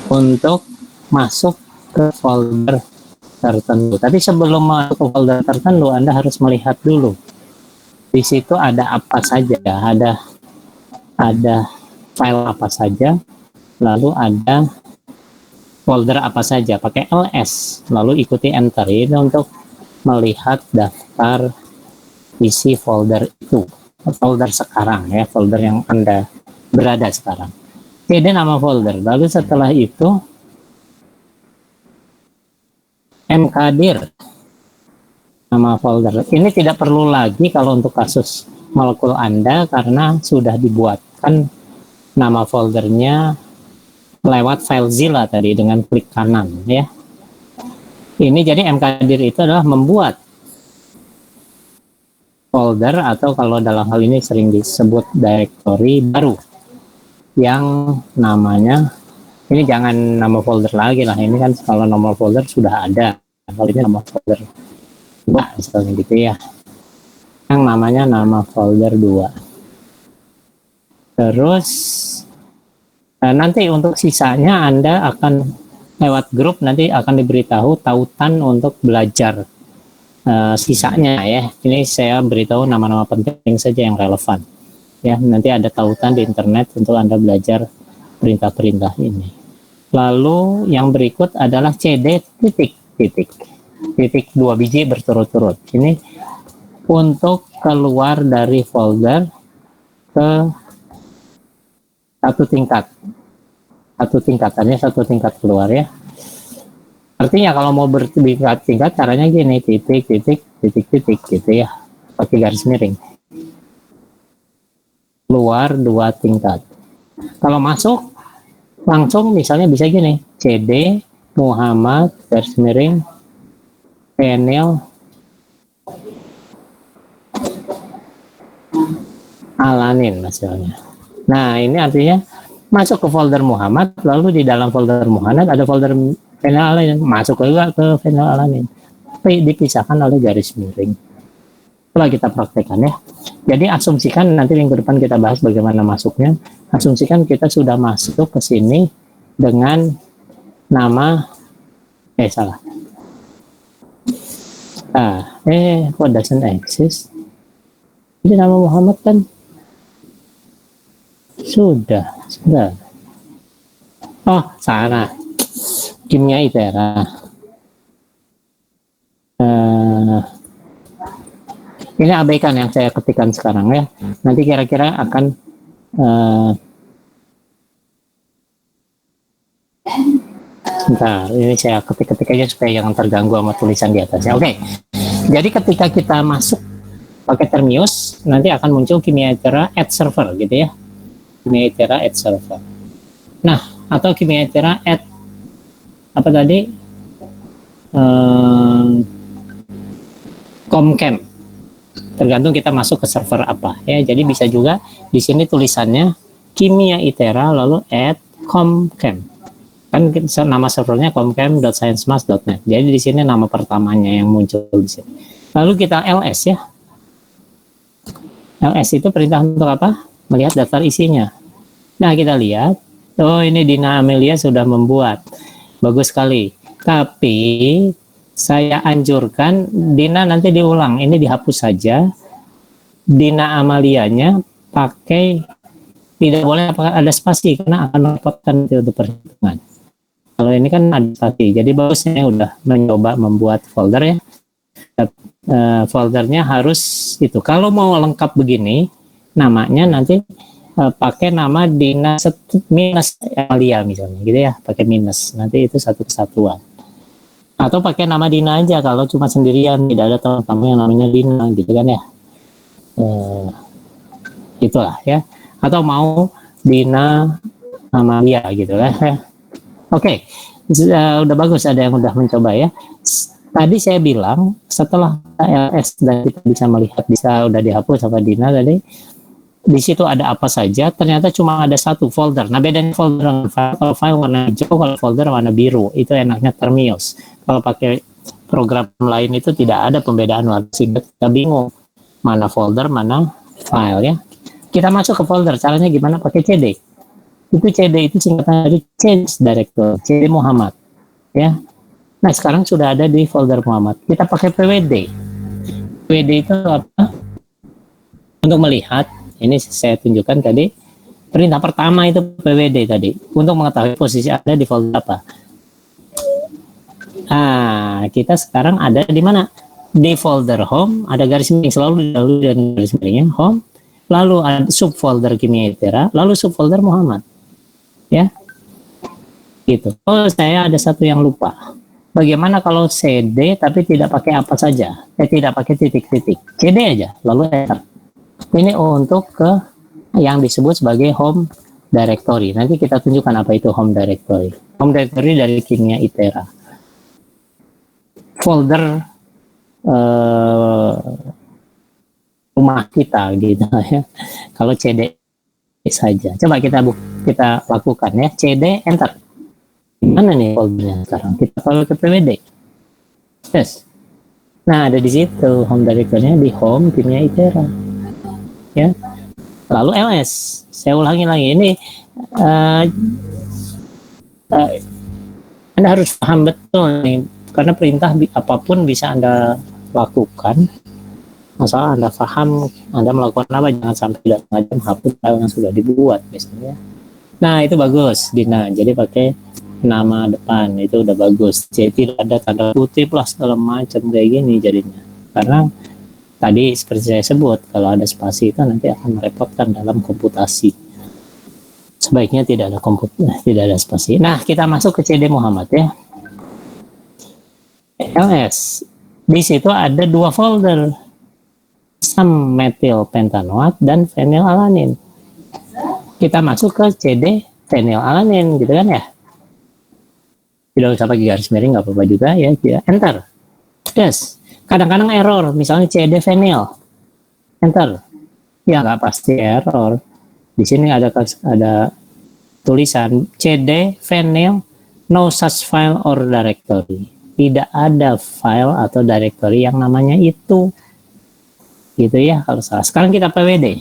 Untuk masuk ke folder tertentu. Tapi sebelum masuk ke folder tertentu, Anda harus melihat dulu. Di situ ada apa saja, ada file apa saja, lalu ada folder apa saja, pakai ls, lalu ikuti enter. Ini untuk melihat daftar isi folder itu, folder sekarang ya, folder yang Anda berada sekarang. CD nama folder, lalu setelah itu mkdir nama folder. Ini tidak perlu lagi kalau untuk kasus molekul Anda karena sudah dibuatkan nama foldernya lewat FileZilla tadi dengan klik kanan ya. Ini jadi mkdir itu adalah membuat folder atau kalau dalam hal ini sering disebut directory baru yang namanya, ini jangan nama folder lagi lah, ini kan kalau nama folder sudah ada, kalau ini nama folder 2 misalnya gitu ya, yang namanya nama folder 2. Terus nanti untuk sisanya Anda akan lewat grup nanti akan diberitahu tautan untuk belajar sisanya ya. Ini saya beritahu nama-nama penting saja yang relevan ya, nanti ada tautan di internet untuk Anda belajar perintah-perintah ini. Lalu yang berikut adalah CD titik 2 biji berturut-turut. Ini untuk keluar dari folder ke satu tingkat keluar ya. Artinya kalau mau bertingkat caranya gini, titik gitu ya, pakai garis miring. Keluar 2 tingkat. Kalau masuk langsung misalnya bisa gini, CD Muhammad garis miring Penil Alanin misalnya. Nah ini artinya masuk ke folder Muhammad, lalu di dalam folder Muhammad ada folder Fenilalanin, masuk juga ke Fenilalanin, tapi dipisahkan oleh garis miring. Setelah kita praktekkan ya. Jadi asumsikan nanti minggu depan kita bahas bagaimana masuknya. Asumsikan kita sudah masuk ke sini dengan nama what doesn't exist. Jadi nama Muhammad kan sudah. Oh, salah. Kimia Itera. Ini abaikan yang saya ketikkan sekarang ya. Nanti kira-kira akan bentar, ini saya ketik-ketik aja supaya jangan terganggu sama tulisan di atasnya. Oke. Jadi ketika kita masuk pakai Termius, nanti akan muncul Kimia Itera add server gitu ya. Kimia Itera add server. Nah, atau Kimia Itera add apa tadi? Comcam. Tergantung kita masuk ke server apa ya. Jadi bisa juga di sini tulisannya Kimia Itera lalu add comcam. Kan nama servernya comcam.sciencemath.net. Jadi di sini nama pertamanya yang muncul di sini. Lalu kita ls ya. ls itu perintah untuk apa? Melihat daftar isinya. Nah, kita lihat. Oh, ini Dina Amelia sudah membuat. Bagus sekali. Tapi saya anjurkan Dina nanti diulang, ini dihapus saja. Dina Amalianya pakai, tidak boleh ada spasi karena akan merepotkan untuk perhitungan. Kalau ini kan ada spasi, jadi bagusnya udah mencoba membuat folder ya. Foldernya harus itu. Kalau mau lengkap begini, namanya nanti pakai nama Dina minus Amalia misalnya, gitu ya, pakai minus. Nanti itu satu kesatuan. Atau pakai nama Dina aja kalau cuma sendirian, tidak ada teman kamu yang namanya Dina gitu kan ya. Itulah ya. Atau mau Dina Amalia gitu kan ya. Oke. Udah bagus, ada yang udah mencoba ya. Tadi saya bilang setelah LS dan kita bisa melihat bisa udah dihapus sama Dina tadi, di situ ada apa saja, ternyata cuma ada satu folder. Nah, bedanya folder dengan file, kalau file warna hijau, kalau folder warna biru, itu enaknya Termios. Kalau pakai program lain itu tidak ada pembedaan warna, sehingga kita bingung mana folder, mana file ya. Kita masuk ke folder, caranya gimana? Pakai CD. Itu CD itu singkatan dari Change Directory, CD Muhammad ya. Nah, sekarang sudah ada di folder Muhammad. Kita pakai PWD. PWD itu apa? Untuk melihat, ini saya tunjukkan tadi, perintah pertama itu PWD tadi, untuk mengetahui posisi Anda di folder apa. Nah, kita sekarang ada di mana? Di folder home, ada garis miring, selalu didahului dengan garis miringnya, home, lalu ada subfolder Kimia Itera, lalu subfolder Muhammad. Ya, gitu. Oh, saya ada satu yang lupa. Bagaimana kalau CD tapi tidak pakai apa saja? Tidak pakai titik-titik. CD aja, lalu enter. Ini untuk ke yang disebut sebagai home directory. Nanti kita tunjukkan apa itu home directory. Home directory dari Kimia Itera. Folder rumah kita gitu ya. Kalau CD saja. Coba kita lakukan ya. CD enter. Mana nih foldernya sekarang? Kita follow ke PWD. Yes. Nah, ada di situ home directory-nya di home Kimia Itera. Ya. Lalu LS. Saya ulangi lagi. Ini Anda harus paham betul nih, karena perintah apapun bisa Anda lakukan. Masalah Anda paham Anda melakukan apa, jangan sampai tidak sengaja menghapus file yang sudah dibuat biasanya. Nah, itu bagus Dina. Jadi pakai nama depan itu udah bagus. Jadi tidak ada tanda kutip lah segala macam kayak gini jadinya. Karena tadi seperti saya sebut, kalau ada spasi itu nanti akan merepotkan dalam komputasi. Sebaiknya tidak ada spasi. Nah, kita masuk ke CD Muhammad ya. LS. Di situ ada dua folder. Asam metil pentanoat dan fenilalanin. Kita masuk ke CD fenilalanin gitu kan ya. Tidak usah pakai garis miring, nggak apa-apa juga ya. Enter. Yes. Kadang-kadang error, misalnya CD fenil. Enter. Ya nggak pasti error. Di sini ada tulisan CD fenil no such file or directory. Tidak ada file atau directory yang namanya itu. Gitu ya kalau salah. Sekarang kita PWD.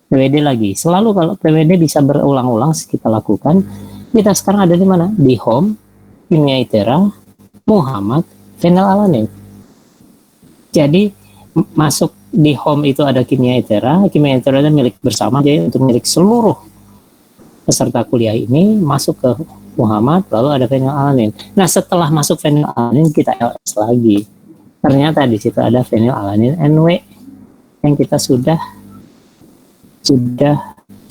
PWD lagi. Selalu kalau PWD bisa berulang-ulang kita lakukan. Kita sekarang ada di mana? Di home Kimia Itera, Muhammad, fenilalanin. Jadi masuk di home itu ada Kimia Itera itu milik bersama, jadi untuk milik seluruh peserta kuliah ini masuk ke Muhammad, lalu ada fenilalanin. Nah, setelah masuk fenilalanin kita LS lagi. Ternyata di situ ada fenilalanin NW yang kita sudah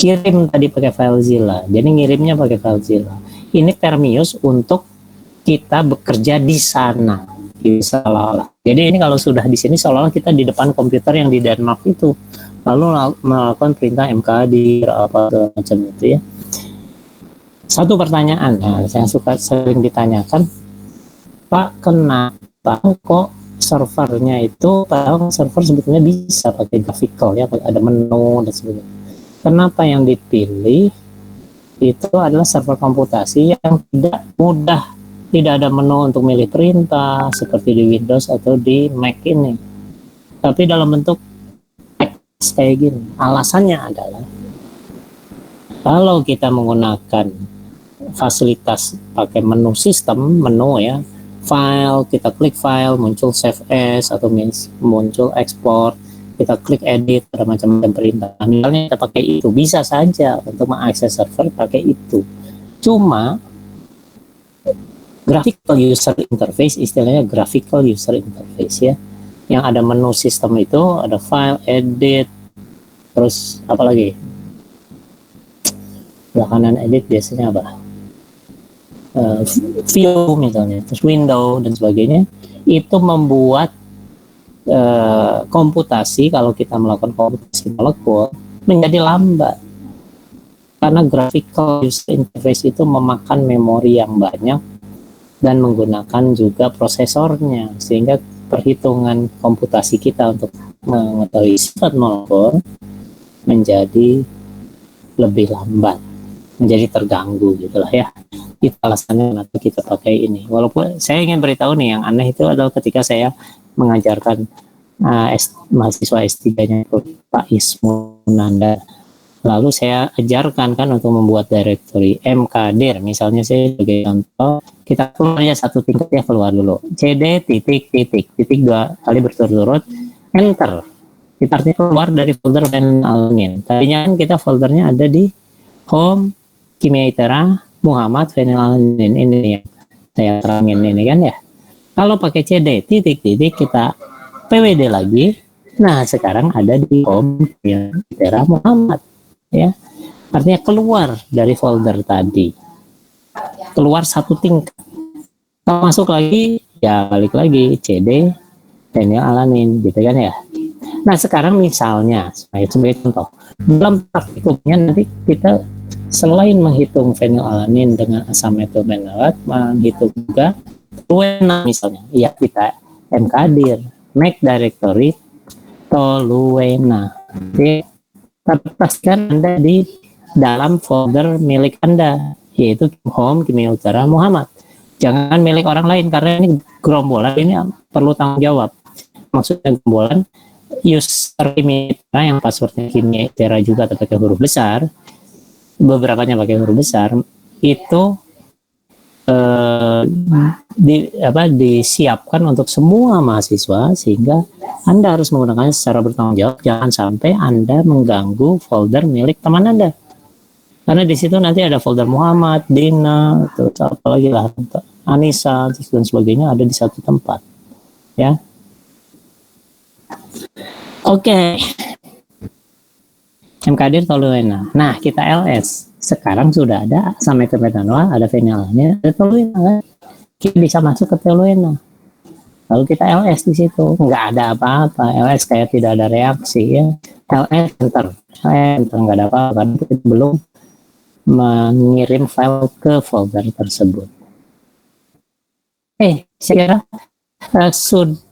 kirim tadi pakai FileZilla. Jadi ngirimnya pakai FileZilla. Ini Termios untuk kita bekerja di sana, seolah-olah. Jadi ini kalau sudah di sini seolah-olah kita di depan komputer yang di Denmark itu, lalu melakukan perintah mkdir apa macam itu ya. Satu pertanyaan, saya sering ditanyakan, Pak, kenapa kok servernya itu, padahal server sebetulnya bisa pakai graphical ya, ada menu dan sebagainya. Kenapa yang dipilih itu adalah server komputasi yang tidak mudah? Tidak ada menu untuk milih perintah seperti di Windows atau di Mac ini. Tapi dalam bentuk teks kayak gini. Alasannya adalah kalau kita menggunakan fasilitas pakai menu sistem, menu ya, file, kita klik file, muncul save as atau muncul export, kita klik edit, ada macam-macam perintah. Misalnya kita pakai itu, bisa saja untuk mengakses server pakai itu. Cuma graphical user interface, istilahnya graphical user interface ya, yang ada menu sistem itu, ada file, edit, terus apa lagi? Belakangan edit biasanya apa? view misalnya, terus window dan sebagainya, itu membuat komputasi, kalau kita melakukan komputasi molekul, menjadi lambat karena graphical user interface itu memakan memori yang banyak dan menggunakan juga prosesornya, sehingga perhitungan komputasi kita untuk mengetahui sifat molekul menjadi lebih lambat, menjadi terganggu gitulah ya. Itu alasannya kenapa kita pakai ini. Walaupun saya ingin beritahu nih, yang aneh itu adalah ketika saya mengajarkan mahasiswa S3-nya Pak Ismunanda, lalu saya ajarkan kan untuk membuat directory mkdir, misalnya saya sebagai contoh, kita keluarnya satu tingkat ya, keluar dulu cd titik 2 kali berturut-turut, enter, kita artinya keluar dari folder phenylalanin. Tadinya kan kita foldernya ada di home, kimia itera, Muhammad, phenylalanin, ini yang saya terangin ini kan ya. Kalau pakai cd titik kita pwd lagi, nah sekarang ada di home, kimia itera, Muhammad ya, artinya keluar dari folder tadi, keluar satu tingkat. Kalau masuk lagi ya balik lagi cd phenylalanin gitu kan ya. Nah sekarang misalnya sebagai contoh, dalam praktikumnya nanti kita selain menghitung phenylalanin dengan asam methylphenolate, menghitung juga toluena misalnya, ya kita mkdir, make directory toluena. Jadi pastikan Anda di dalam folder milik Anda, yaitu home, kimia utara, Muhammad. Jangan milik orang lain, karena ini gerombolan, ini perlu tanggung jawab. Maksudnya gerombolan user kimia itera yang passwordnya kimia itera juga pakai huruf besar, beberapanya pakai huruf besar, itu disiapkan untuk semua mahasiswa, sehingga Anda harus menggunakannya secara bertanggung jawab. Jangan sampai Anda mengganggu folder milik teman Anda, karena di situ nanti ada folder Muhammad, Dina, terus apalagi lah, Anissa dan sebagainya ada di satu tempat ya. Oke. mkdir toluena. Nah, kita LS. Sekarang sudah ada asam methylphenolate, ada phenylalanin, ada toluena kan? Kita bisa masuk ke toluena. Lalu kita LS di situ, nggak ada apa-apa. LS kayak tidak ada reaksi ya. LS enter nggak ada apa-apa karena kita belum mengirim file ke folder tersebut. Saya kira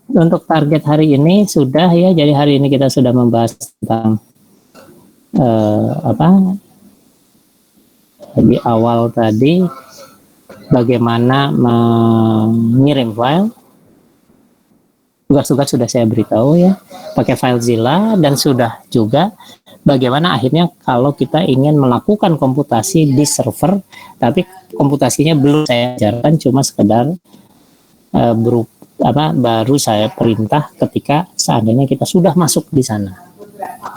untuk target hari ini sudah ya. Jadi hari ini kita sudah membahas tentang di awal tadi bagaimana mengirim file. Tugas-tugas sudah saya beritahu ya, pakai FileZilla, dan sudah juga bagaimana akhirnya kalau kita ingin melakukan komputasi di server, tapi komputasinya belum saya ajarkan, cuma sekedar baru saya perintah ketika seandainya kita sudah masuk di sana.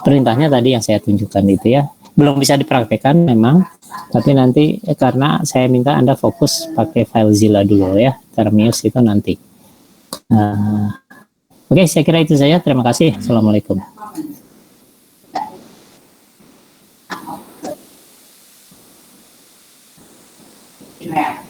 Perintahnya tadi yang saya tunjukkan itu ya, belum bisa dipraktekkan memang, tapi nanti karena saya minta Anda fokus pakai FileZilla dulu ya, Termius itu nanti. Oke, saya kira itu saja. Terima kasih. Assalamualaikum. Yeah.